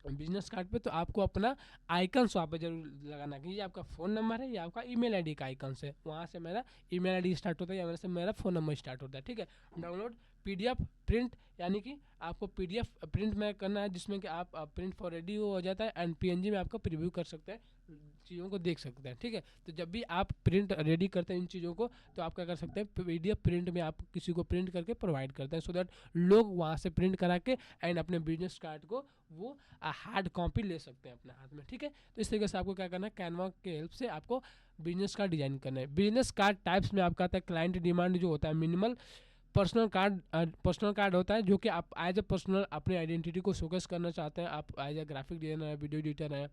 बिजनेस कार्ड पे, तो आपको अपना आइकन्स वहाँ पे जरूर लगाना कि ये आपका फ़ोन नंबर है या आपका ईमेल आईडी का आइकन्स है। वहाँ से मेरा ईमेल आईडी स्टार्ट होता है या से मेरा फ़ोन नंबर स्टार्ट होता है, ठीक है। डाउनलोड पीडीएफ प्रिंट, यानी कि आपको पीडीएफ प्रिंट में करना है, जिसमें कि आप प्रिंट फॉर रेडी हो जाता है, एंड पीएनजी में आपको प्रीव्यू कर सकते हैं, चीज़ों को देख सकते हैं, ठीक है। तो जब भी आप प्रिंट रेडी करते हैं इन चीज़ों को, तो आप क्या कर सकते हैं, पीडीएफ प्रिंट में आप किसी को प्रिंट करके प्रोवाइड करते हैं, सो दैट लोग वहाँ से प्रिंट करा के एंड अपने बिजनेस कार्ड को वो हार्ड कॉपी ले सकते हैं अपने हाथ में, ठीक है। तो इस तरीके से आपको क्या करना है, कैनवा के हेल्प से आपको बिजनेस कार्ड डिजाइन करना है। बिजनेस कार्ड टाइप्स में आपका आता है क्लाइंट डिमांड जो होता है मिनिमल, पर्सनल कार्ड होता है जो कि आप एज ए पर्सनल अपने आइडेंटिटी को शोकेस करना चाहते हैं, आप एज ए ग्राफिक डिजाइनर है, वीडियो एडिटर है,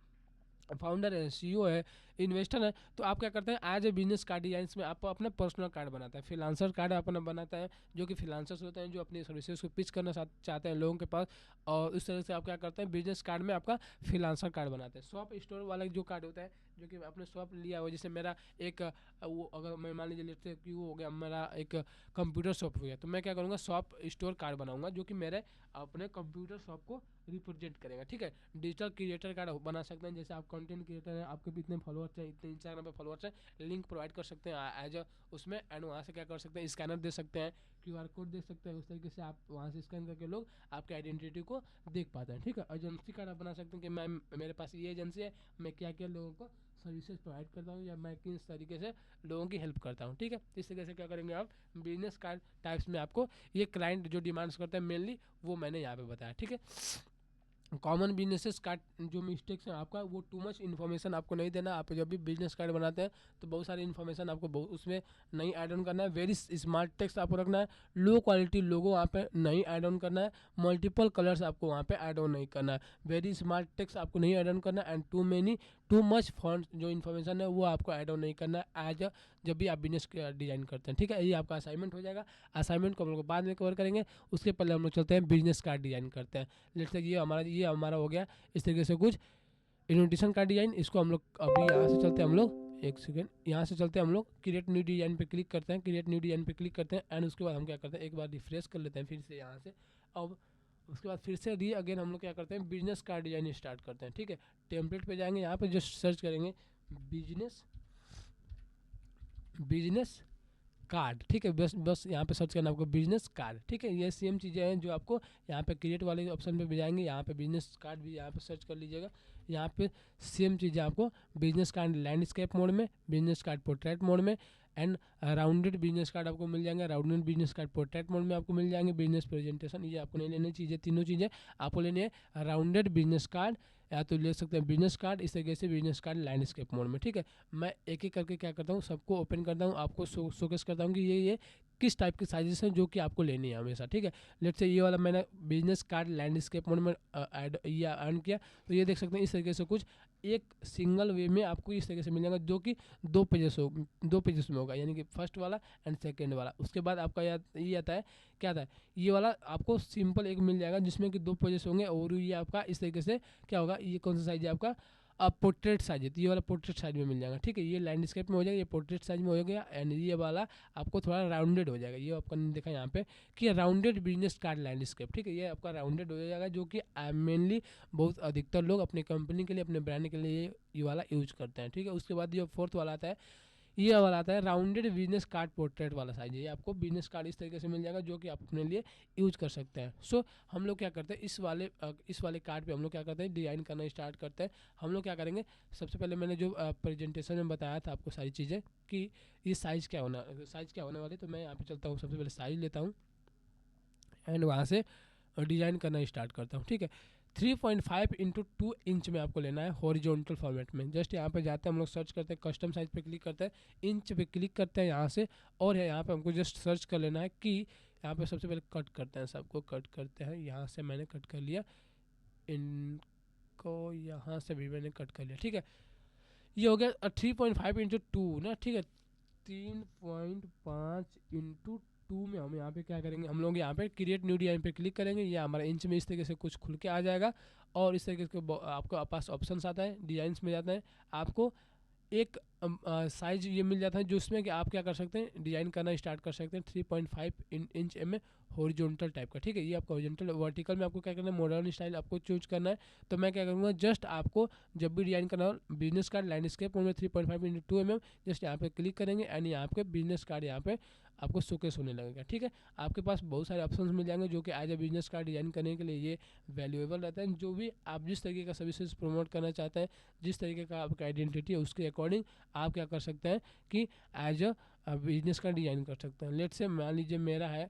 फाउंडर है, सीईओ है, इन्वेस्टर है, तो आप क्या करते हैं, as a business card designs में आप अपना पर्सनल कार्ड बनाता है। फ्रीलांसर कार्ड अपना बनाता है, जो कि फ्रीलांसर्स होते हैं जो अपनी सर्विसेज को पिच करना चाहते हैं लोगों के पास, और इस तरह से आप क्या करते हैं, बिजनेस कार्ड में आपका फ्रीलांसर कार्ड बनाते हैं। शॉप स्टोर वाला जो कार्ड होता है, जो कि आपने शॉप लिया हो, जैसे मेरा एक वो अगर मैं मान लीजिए लेते कि वो हो गया मेरा एक कंप्यूटर शॉप हो गया, तो मैं क्या करूँगा, शॉप स्टोर कार्ड बनाऊंगा, जो कि मेरे अपने कंप्यूटर शॉप को रिप्रेजेंट करेगा, ठीक है। डिजिटल क्रिएटर कार्ड बना सकते हैं, जैसे आप कंटेंट क्रिएटर हैं, आपके भी इतने फॉलोअर्स हैं, इतने इंस्टाग्राम पे फॉलोअर्स हैं, लिंक प्रोवाइड कर सकते हैं एज उसमें, एंड वहाँ से क्या कर सकते हैं, स्कैनर दे सकते हैं, क्यूआर कोड दे सकते हैं, उस तरीके से आप वहाँ से स्कैन करके लोग आपके आइडेंटिटी को देख पाते हैं, ठीक है। एजेंसी कार्ड आप बना सकते हैं कि मैं मेरे पास ये एजेंसी है, मैं क्या क्या लोगों को सर्विसेज प्रोवाइड करता हूँ, या मैं किस तरीके से लोगों की हेल्प करता हूँ, ठीक है। इस तरीके से क्या करेंगे आप, बिजनेस कार्ड टाइप्स में आपको ये क्लाइंट जो डिमांड्स करते हैं मेनली, वो मैंने यहाँ पे बताया, ठीक है। कॉमन बिजनेसेस कार्ड जो मिस्टेक्स हैं आपका, वो टू मच इन्फॉर्मेशन आपको नहीं देना। आप जब भी बिजनेस कार्ड बनाते हैं तो बहुत सारी इन्फॉर्मेशन आपको उसमें नहीं ऐड ऑन करना है। वेरी स्मार्ट टेक्स्ट आपको रखना है, लो क्वालिटी लोगो वहाँ पे नहीं ऐड ऑन करना है, मल्टीपल कलर्स आपको वहाँ पे ऐड ऑन नहीं करना है, वेरी स्मार्ट टेक्स्ट आपको नहीं ऐड ऑन करना है, एंड टू मच फॉन्ट जो इन्फॉर्मेशन है वो आपको ऐड ऑन नहीं करना है एज जब भी आप बिजनेस डिजाइन करते हैं, ठीक है। ये आपका असाइनमेंट हो जाएगा। असाइनमेंट को हम लोग बाद में कवर करेंगे, उसके पहले हम लोग चलते हैं बिजनेस कार्ड डिजाइन करते हैं। लेट्स से ये हमारा हो गया इस तरीके से कुछ इन्विटेशन कार्ड डिजाइन। इसको हम लोग अभी यहाँ से चलते हैं, हम लोग एक सेकेंड यहाँ से चलते हैं, हम लोग क्रिएट न्यू डिजाइन पे क्लिक करते हैं, क्रिएट न्यू डिजाइन पे क्लिक करते हैं, एंड उसके बाद हम क्या करते हैं, एक बार रिफ्रेश कर लेते हैं फिर से यहाँ से। अब उसके बाद फिर से अगेन हम लोग क्या करते हैं, बिजनेस कार्ड डिजाइन स्टार्ट करते हैं, ठीक है। टेम्पलेट पे जाएंगे, यहाँ पे जस्ट सर्च करेंगे बिजनेस कार्ड, ठीक है, बस बस यहाँ पे सर्च करना आपको बिजनेस कार्ड, ठीक है। ये सेम चीज़ें हैं जो आपको यहाँ पे क्रिएट वाले ऑप्शन पे भी जाएंगे, यहाँ पे बिजनेस कार्ड भी यहाँ पे सर्च कर लीजिएगा। यहाँ पे सेम चीज़ें आपको बिजनेस कार्ड लैंडस्केप मोड में, बिजनेस कार्ड पोर्ट्रेट मोड में एंड राउंडेड बिजनेस कार्ड आपको मिल जाएंगे। Rounded business card portrait mode में आपको मिल जाएंगे। बिजनेस प्रेजेंटेशन ये आपको नहीं लेनी चीज़ें, तीनों चीज़ें आपको लेनी है। राउंडेड बिजनेस कार्ड या तो ले सकते हैं बिजनेस कार्ड, इस तरीके से बिजनेस कार्ड लैंडस्केप मोड में, ठीक है। मैं एक एक करके क्या करता हूँ, सबको ओपन करता हूँ, आपको शोकेस करता हूँ कि ये किस टाइप के साइजेस हैं जो कि आपको लेनी है हमेशा, ठीक है। लेट्स से ये वाला मैंने बिजनेस कार्ड लैंडस्केप मोड में ऐड या अर्न किया, तो ये देख सकते हैं इस तरीके से कुछ एक सिंगल वे में आपको इस तरीके से मिल जाएगा, जो कि दो पेजेस में होगा, यानी कि फर्स्ट वाला एंड सेकेंड वाला। उसके बाद आपका ये आता है, क्या आता है, ये वाला आपको सिंपल एक मिल जाएगा जिसमें कि 2 पेजेस होंगे, और ये आपका इस तरीके से क्या होगा, ये कौन सा साइज है आपका, अब पोर्ट्रेट साइज है, तो ये वाला पोर्ट्रेट साइज में मिल जाएगा, ठीक है। ये लैंडस्केप में हो जाएगा, ये पोर्ट्रेट साइज में हो गया एंड ये वाला आपको थोड़ा राउंडेड हो जाएगा। ये आपका देखा यहाँ पे कि राउंडेड बिजनेस कार्ड लैंडस्केप, ठीक है, ये आपका राउंडेड हो जाएगा, जो कि मेनली बहुत अधिकतर लोग अपनी कंपनी के लिए, अपने ब्रांड के लिए ये वाला यूज करते हैं, ठीक है। उसके बाद ये फोर्थ वाला आता है, ये वाला आता है राउंडेड बिजनेस कार्ड पोर्ट्रेट वाला साइज है। ये आपको बिजनेस कार्ड इस तरीके से मिल जाएगा, जो कि आप अपने लिए यूज कर सकते हैं। सो हम लोग क्या करते हैं, इस वाले कार्ड पे हम लोग क्या करते हैं, डिज़ाइन करना स्टार्ट करते हैं। हम लोग क्या करेंगे, सबसे पहले मैंने जो प्रेजेंटेशन में बताया था आपको सारी चीज़ें कि ये साइज़ क्या होने वाली, तो मैं यहाँ पे चलता हूँ, सबसे पहले साइज़ लेता हूँ एंड वहाँ से डिज़ाइन करना स्टार्ट करता हूँ, ठीक है। 3.5 इंटू 2 इंच में आपको लेना है हॉरिजॉन्टल फॉर्मेट में। जस्ट यहाँ पे जाते हैं हम लोग, सर्च करते हैं, कस्टम साइज पे क्लिक करते हैं, इंच पे क्लिक करते हैं यहाँ से, और यहाँ पे हमको जस्ट सर्च कर लेना है कि यहाँ पे सबसे पहले कट करते हैं, सबको कट करते हैं। यहाँ से मैंने कट कर लिया, इनको यहाँ से भी मैंने कट कर लिया, ठीक है। ये हो गया 3.5 इंटू 2 ना, ठीक है। 3.5 इंटू 2 में हम यहाँ पे क्या करेंगे, हम लोग यहाँ पे क्रिएट न्यू डिजाइन पे क्लिक करेंगे, ये हमारा इंच में इस तरीके से कुछ खुल के आ जाएगा, और इस तरीके से आपको पास ऑप्शंस आता है, डिजाइंस में जाता है, आपको एक साइज ये मिल जाता है जिसमें कि आप क्या कर सकते हैं, डिजाइन करना स्टार्ट कर सकते हैं। 3.5 इंच में हॉरिजॉन्टल टाइप का, ठीक है। ये आपका हॉरिजॉन्टल, वर्टिकल में आपको क्या करना है, मॉडर्न स्टाइल आपको चूज करना है। तो मैं क्या करूँगा, जस्ट आपको जब भी डिजाइन करना हो, बिजनेस कार्ड लैंडस्केप में 3.5 इंटू 2 mm, जस्ट यहाँ पे क्लिक करेंगे एंड यहाँ पे बिजनेस कार्ड यहाँ पे आपको शोकेस होने लगेगा, ठीक है। आपके पास बहुत सारे ऑप्शंस मिल जाएंगे जो कि as a business card design करने के लिए ये वैल्यूएबल रहता है। जो भी आप जिस तरीके का सर्विसेज प्रमोट करना चाहते हैं, जिस तरीके का आपका आइडेंटिटी है, उसके अकॉर्डिंग आप क्या कर सकते हैं कि एज अ बिजनेस का डिजाइन कर सकते हैं। लेट से मान लीजिए मेरा है,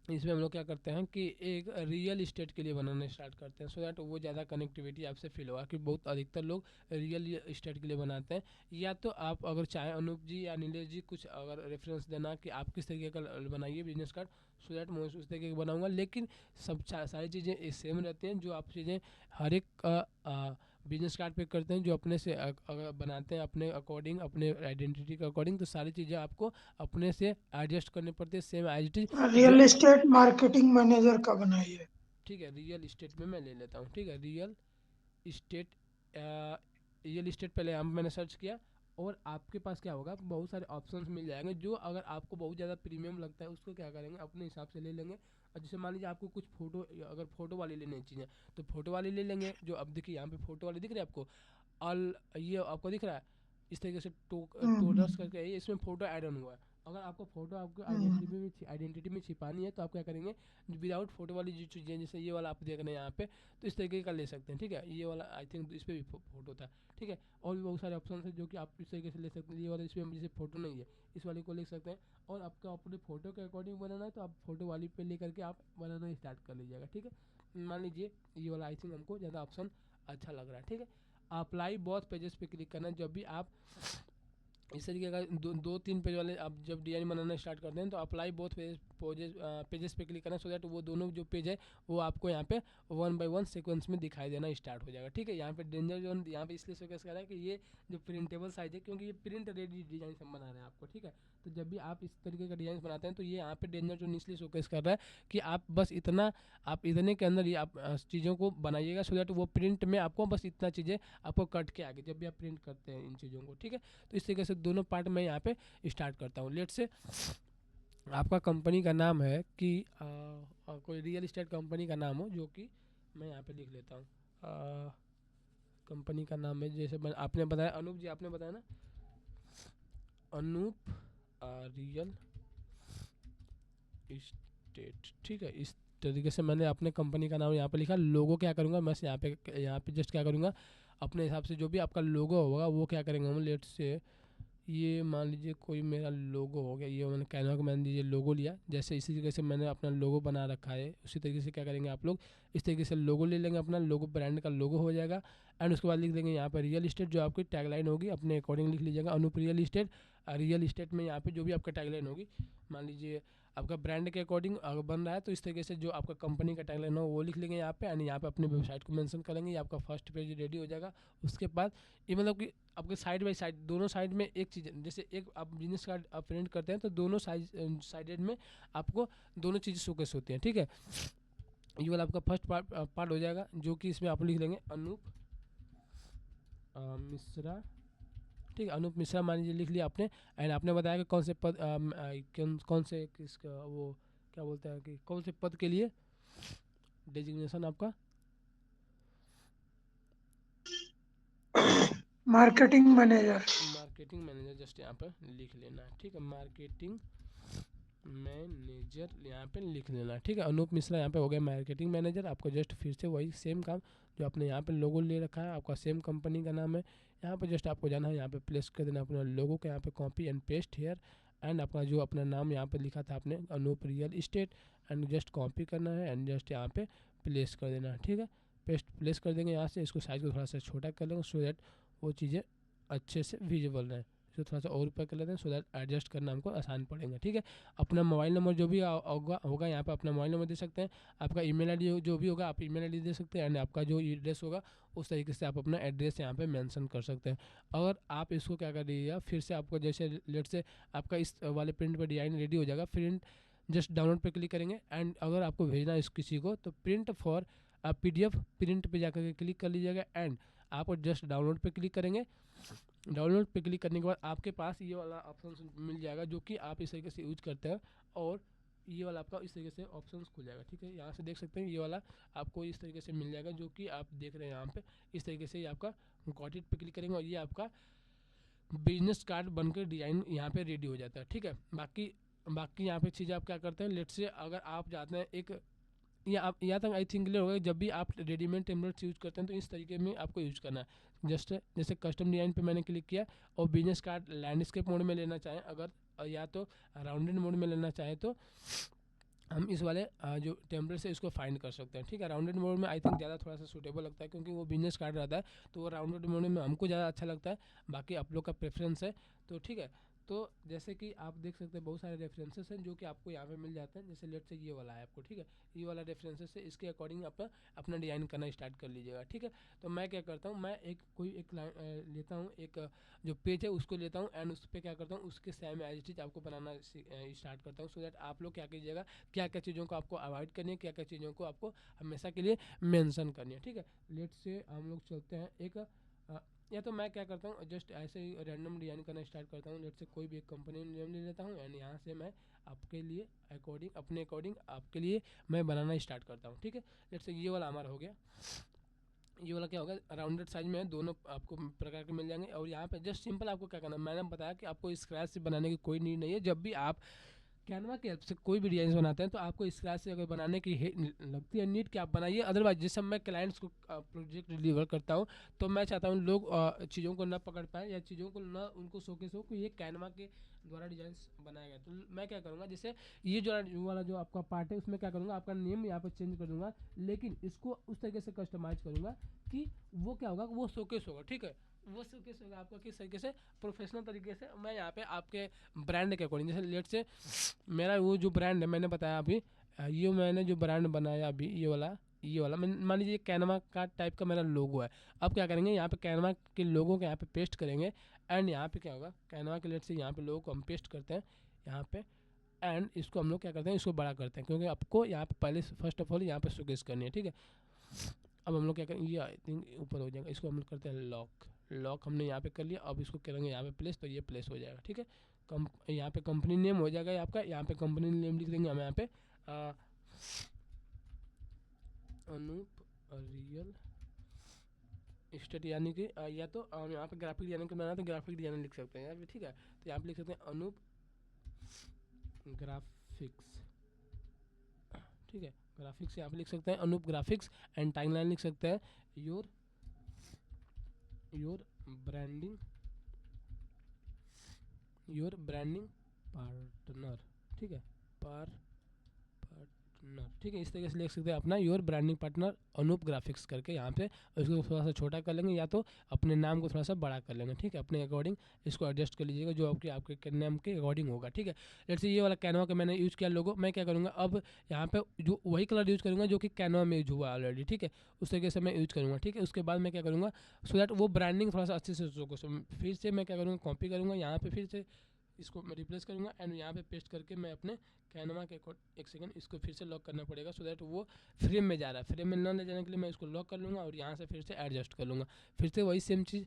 इसमें हम लोग क्या करते हैं कि एक रियल इस्टेट के लिए बनाना स्टार्ट करते हैं, सो दैट वो ज़्यादा कनेक्टिविटी आपसे फील होगा, कि बहुत अधिकतर लोग रियल इस्टेट के लिए बनाते हैं। या तो आप अगर चाहें अनूप जी या नीलेश जी कुछ अगर रेफरेंस देना कि आप किस तरीके का बनाइए बिजनेस कार्ड, सो दैट मैं उस तरीके का बनाऊंगा। लेकिन सब सारी चीज़ें सेम रहती हैं, जो आप चीज़ें हर एक बिजनेस कार्ड पे करते हैं, जो अपने से अगर बनाते हैं अपने अकॉर्डिंग, अपने आइडेंटिटी के अकॉर्डिंग, तो सारी चीज़ें आपको अपने से एडजस्ट करनी पड़ती है, same as it is. Real estate marketing manager का बनाइए। ठीक है, रियल इस्टेट में मैं ले लेता हूँ, ठीक है। इस्टेट रियल इस्टेट पहले हम मैंने सर्च किया, और आपके पास क्या होगा, बहुत सारे ऑप्शंस मिल जाएंगे, जो अगर आपको बहुत ज़्यादा प्रीमियम लगता है उसको क्या करेंगे, अपने हिसाब से ले लेंगे। और जैसे मान लीजिए आपको कुछ फोटो, अगर फोटो वाली लेनी चाहिए तो फोटो वाली ले लेंगे। जो अब देखिए यहाँ पे फोटो वाली दिख रही है आपको, ऑल ये आपको दिख रहा है इस तरीके से टोटर्स करके है, इसमें फोटो ऐड ऑन हुआ है। अगर आपको फोटो आपको आइडेंटिटी में छिपानी है, तो आप क्या करेंगे, विदाउट फोटो वाली जो चीज़ें, जैसे ये वाला आप देख रहे हैं यहाँ पे, तो इस तरीके का ले सकते हैं, ठीक है। ये वाला आई थिंक इस पर भी फोटो था, ठीक है। और भी बहुत सारे ऑप्शन है जो कि आप इस तरीके से ले सकते हैं। ये वाला इसमें जैसे फोटो नहीं है, इस वाले को ले सकते हैं। और आपका अपने फोटो के अकॉर्डिंग बनाना है, तो आप फोटो वाली पे ले करके आप बनाना स्टार्ट कर लीजिएगा, ठीक है। मान लीजिए ये वाला आई थिंक हमको ज़्यादा ऑप्शन अच्छा लग रहा है, ठीक है। अप्लाई बहुत पेजेस पे क्लिक करना है। जब भी आप इस तरीके का 2-3 पेज वाले आप जब डिजाइन बनाना स्टार्ट करते हैं, तो अप्लाई बोथ पेजेस पे क्लिक करना, सो दैट वो दोनों जो पेज है वो आपको यहाँ पे 1 by 1 सीक्वेंस में दिखाई देना स्टार्ट हो जाएगा, ठीक है। यहाँ पे डेंजर जोन यहाँ पे इसलिए शोकेस कर रहा है कि ये जो प्रिंटेबल साइज है, क्योंकि ये प्रिंट रेडी डिजाइन हम बना रहे हैं आपको, ठीक है। तो जब भी आप इस तरीके का डिजाइन बनाते हैं, तो ये यहाँ पे डेंजर जोन इसलिए शोकेस कर रहा है कि आप बस आप इतने के अंदर ही आप चीज़ों को बनाइएगा, सो दैट वो प्रिंट में आपको बस इतना चीज़ें आपको कट के आगे जब भी आप प्रिंट करते हैं इन चीज़ों को, ठीक है। तो इस तरीके से दोनों पार्ट मैं यहाँ पे स्टार्ट करता हूँ। लेट से आपका कंपनी का नाम है कि कोई रियल इस्टेट कंपनी का नाम हो, जो कि मैं यहाँ पे लिख लेता हूँ। कंपनी का नाम है, जैसे आपने बताया अनूप जी, आपने बताया ना, अनूप रियल इस्टेट, ठीक है। इस तरीके से मैंने अपने कंपनी का नाम यहाँ पे लिखा। लोगो क्या करूँगा मैं यहाँ पे जस्ट क्या करूँगा, अपने हिसाब से जो भी आपका लोगो होगा वो क्या करेंगे हम, लेट से ये मान लीजिए कोई मेरा लोगो हो गया, ये मैंने कैनवा का मान लीजिए लोगो लिया, जैसे इसी तरीके से मैंने अपना लोगो बना रखा है, उसी तरीके से क्या करेंगे आप लोग, इस तरीके से लोगो ले लेंगे, अपना लोगो ब्रांड का लोगो हो जाएगा। एंड उसके बाद लिख देंगे यहाँ पर रियल इस्टेट, जो आपकी टैगलाइन होगी अपने अकॉर्डिंग लिख लीजिएगा, Anoop real estate. Real estate में यहाँ पे जो भी आपका टैगलाइन होगी, मान लीजिए आपका ब्रांड के अकॉर्डिंग अगर बन रहा है तो इस तरीके से जो आपका कंपनी का टैगलाइन हो वो लिख लेंगे यहाँ पे, एंड यहाँ पे अपने वेबसाइट को मेंशन करेंगे, ये आपका फर्स्ट पेज रेडी हो जाएगा। उसके बाद ये मतलब कि आपके साइड बाई साइड दोनों साइड में एक चीज़, जैसे एक आप बिजनेस कार्ड आप प्रिंट करते हैं तो दोनों साइडेड में आपको दोनों चीज़ें शोकेस होती हैं, ठीक है। ये वाला आपका फर्स्ट पार्ट हो जाएगा, जो कि इसमें आप लिख लेंगे अनूप मिश्रा, ठीक है। अनूप मिश्रा मान लीजिए लिख लिया आपने। एंड आपने बताया कि कौन से पद कौन से किसका वो क्या बोलते हैं कि कौन से पद के लिए डेजिग्नेशन आपका, marketing manager. Marketing manager just यहाँ पर लिख लेना है, ठीक है। मार्केटिंग मैनेजर यहाँ पे लिख लेना, ठीक है। अनूप मिश्रा यहाँ पे हो गया मार्केटिंग मैनेजर। आपको जस्ट फिर से वही सेम काम जो आपने यहाँ पे लोगो ले रखा है, आपका सेम कंपनी का नाम है, यहाँ पे जस्ट आपको जाना है, यहाँ पे प्लेस कर देना अपना लोगो का, यहाँ पे copy and paste here, and अपना जो अपना नाम यहाँ पे लिखा था आपने Anoop real estate, and just copy करना है एंड जस्ट यहाँ पे प्लेस कर देना है, ठीक है। पेस्ट प्लेस कर देंगे यहाँ से, इसको साइज़ को थोड़ा सा छोटा कर लेंगे सो दैट वो चीज़ें अच्छे से विजिबल रहें। इसको थोड़ा सा और ऊपर कर लेते हैं सो दैट एडजस्ट करना हमको आसान पड़ेगा, ठीक है। अपना मोबाइल नंबर जो भी होगा यहाँ पे अपना मोबाइल नंबर दे सकते हैं, आपका ईमेल आईडी जो भी होगा आप ईमेल आईडी दे सकते हैं, एंड आपका जो एड्रेस होगा उस तरीके से आप अपना एड्रेस यहाँ पे मेंशन कर सकते हैं। अगर आप इसको क्या कर दीजिएगा, फिर से आपको जैसे लेट से आपका इस वाले प्रिंट पर डिज़ाइन रेडी हो जाएगा, प्रिंट जस्ट डाउनलोड पे क्लिक करेंगे, एंड अगर आपको भेजना है इस किसी को तो प्रिंट फॉर PDF प्रिंट पे जाकर के क्लिक कर लीजिएगा, एंड आप जस्ट डाउनलोड पे क्लिक करेंगे। डाउनलोड पे क्लिक करने के बाद आपके पास ये वाला ऑप्शन मिल जाएगा जो कि आप इस तरीके से यूज करते हैं, और ये वाला आपका इस तरीके से ऑप्शन खुल जाएगा, ठीक है। यहाँ से देख सकते हैं ये वाला आपको इस तरीके से मिल जाएगा जो कि आप देख रहे हैं यहाँ पे, इस तरीके से ये आपका गॉट इट पे क्लिक करेंगे और ये आपका बिजनेस कार्ड बनकर डिज़ाइन यहाँ पे रेडी हो जाता है, ठीक है। बाकी यहाँ पे चीज़ें आप क्या करते हैं, लेट से अगर आप जाते हैं एक या आप या तक आई थिंक क्लियर होगा, जब भी आप रेडीमेड टेम्पलेट्स यूज़ करते हैं तो इस तरीके में आपको यूज़ करना है। जस्ट जैसे कस्टम डिज़ाइन पे मैंने क्लिक किया, और बिजनेस कार्ड लैंडस्केप मोड में लेना चाहें अगर, या तो राउंडेड मोड में लेना चाहें तो हम इस वाले जो टेम्पलेट से इसको फाइंड कर सकते हैं, ठीक है। राउंडेड मोड में आई थिंक ज़्यादा थोड़ा सा सूटेबल लगता है क्योंकि वो बिजनेस कार्ड रहता है, तो वो राउंडेड मोड में हमको ज़्यादा अच्छा लगता है, बाकी आप लोग का प्रेफरेंस है, तो ठीक है। तो जैसे कि आप देख सकते हैं बहुत सारे रेफरेंसेस हैं जो कि आपको यहाँ पे मिल जाते हैं, जैसे लेट से ये वाला है आपको, ठीक है। ये वाला रेफरेंसेस है, इसके अकॉर्डिंग आप अपना डिज़ाइन करना स्टार्ट कर लीजिएगा, ठीक है। तो मैं क्या करता हूँ, मैं एक लेता हूँ, एक जो पेज है उसको लेता हूँ, एंड उस पर क्या करता हूँ उसके सेम एज इट इज आपको बनाना स्टार्ट करता हूँ, सो दैट आप लोग क्या कीजिएगा, क्या क्या चीज़ों को आपको अवॉइड करनी है, क्या क्या चीज़ों को आपको हमेशा के लिए मेंशन करनी है, ठीक है। लेट से हम लोग चलते हैं एक या तो मैं क्या करता हूँ जस्ट ऐसे ही रैंडम डिज़ाइन करना स्टार्ट करता हूँ, लेट से कोई भी एक कंपनी नेम ले लेता हूँ, एंड यहाँ से मैं आपके लिए अपने अकॉर्डिंग आपके लिए मैं बनाना स्टार्ट करता हूँ, ठीक है। लेट से ये वाला हमारा हो गया, ये वाला क्या होगा राउंडेड साइज में है, दोनों आपको प्रकार के मिल जाएंगे। और यहाँ पे जस्ट सिंपल आपको क्या करना है, मैंने बताया कि आपको स्क्रैच से बनाने की कोई नीड नहीं है। जब भी आप कैनवा की हेल्प से कोई भी डिजाइन बनाते हैं तो आपको स्क्रैच से अगर बनाने की लगती है नीड कि आप बनाइए, अदरवाइज जैसे मैं क्लाइंट्स को प्रोजेक्ट डिलीवर करता हूँ तो मैं चाहता हूँ लोग चीज़ों को ना पकड़ पाए या चीज़ों को ना उनको शोकेस हो कि ये कैनवा के द्वारा डिजाइन बनाया गया, तो मैं क्या करूँगा जैसे ये जो वाला जो आपका पार्ट है उसमें क्या करूँगा आपका नेम यहाँ पर चेंज कर दूँगा, लेकिन इसको उस तरीके से कस्टमाइज करूँगा कि वो क्या होगा वो शोकेस होगा, ठीक है। वो शोकेस होगा आपका किस तरीके से, प्रोफेशनल तरीके से। मैं यहाँ पे आपके ब्रांड के अकॉर्डिंग, जैसे लेट से मेरा वो जो ब्रांड है मैंने बताया अभी, ये मैंने जो ब्रांड बनाया अभी ये वाला मैं मान लीजिए कैनवा का टाइप का मेरा लोगो है। अब क्या करेंगे यहाँ पे कैनवा के लोगों को यहाँ पे पेस्ट करेंगे, एंड यहाँ पे क्या होगा कैनवा के लेट से यहाँ पे लोगों को हम पेस्ट करते हैं यहाँ पे, एंड इसको हम लोग क्या करते हैं इसको बड़ा करते हैं क्योंकि आपको यहाँ पे पहले फर्स्ट ऑफ ऑल यहाँ पे शोकेस करनी है, ठीक है। अब हम लोग क्या करेंगे, ये आई थिंक ऊपर हो जाएगा, इसको हम लोग करते हैं लॉक हमने यहाँ पे कर लिया। अब इसको करेंगे यहाँ पे प्लेस, तो ये प्लेस हो जाएगा, ठीक है। यहाँ पे कंपनी नेम हो जाएगा आपका, यहाँ पे कंपनी नेम लिख देंगे हम यहाँ पे अनूप रियल इस्टेट, यानी कि या तो यहाँ पे ग्राफिक डिजाइनर बनाना तो ग्राफिक डिजाइनर लिख सकते हैं यहाँ पे, ठीक है। तो यहाँ पे लिख सकते हैं अनूप ग्राफिक्स, ठीक है। ग्राफिक्स यहाँ पे लिख सकते हैं अनूप ग्राफिक्स, एंड टाइमलाइन लिख सकते हैं your your branding your branding partner, ठीक है, पार्टनर, ठीक है। इस तरीके से लिख सकते हैं अपना your branding partner Anoop graphics करके यहाँ पे, उसको थोड़ा सा छोटा कर लेंगे या तो अपने नाम को थोड़ा सा बड़ा कर लेंगे, ठीक है। अपने अकॉर्डिंग इसको एडजस्ट कर लीजिएगा जो आपके आपके नाम के अकॉर्डिंग होगा, ठीक है। जैसे ये वाला कैनवा का मैंने यूज़ किया लोगो, मैं क्या करूँगा अब यहाँ पे जो वही कलर यूज़ करूँगा जो कि कैनवा में यूज हुआ ऑलरेडी, ठीक है। उस तरीके से मैं यूज़ करूँगा, ठीक है। उसके बाद मैं क्या करूँगा सो दैट वो ब्रांडिंग थोड़ा सा अच्छे से शो को, फिर से मैं क्या करूँगा कॉपी करूँगा यहाँ पे, फिर से इसको मैं रिप्लेस करूँगा एंड यहाँ पे पेस्ट करके मैं अपने कैनवा के एक सेकंड इसको फिर से लॉक करना पड़ेगा सो दैट वो फ्रेम में जा रहा है। फ्रेम में ना ले जाने के लिए मैं इसको लॉक कर लूँगा और यहाँ से फिर से एडजस्ट कर लूँगा। फिर से वही सेम चीज़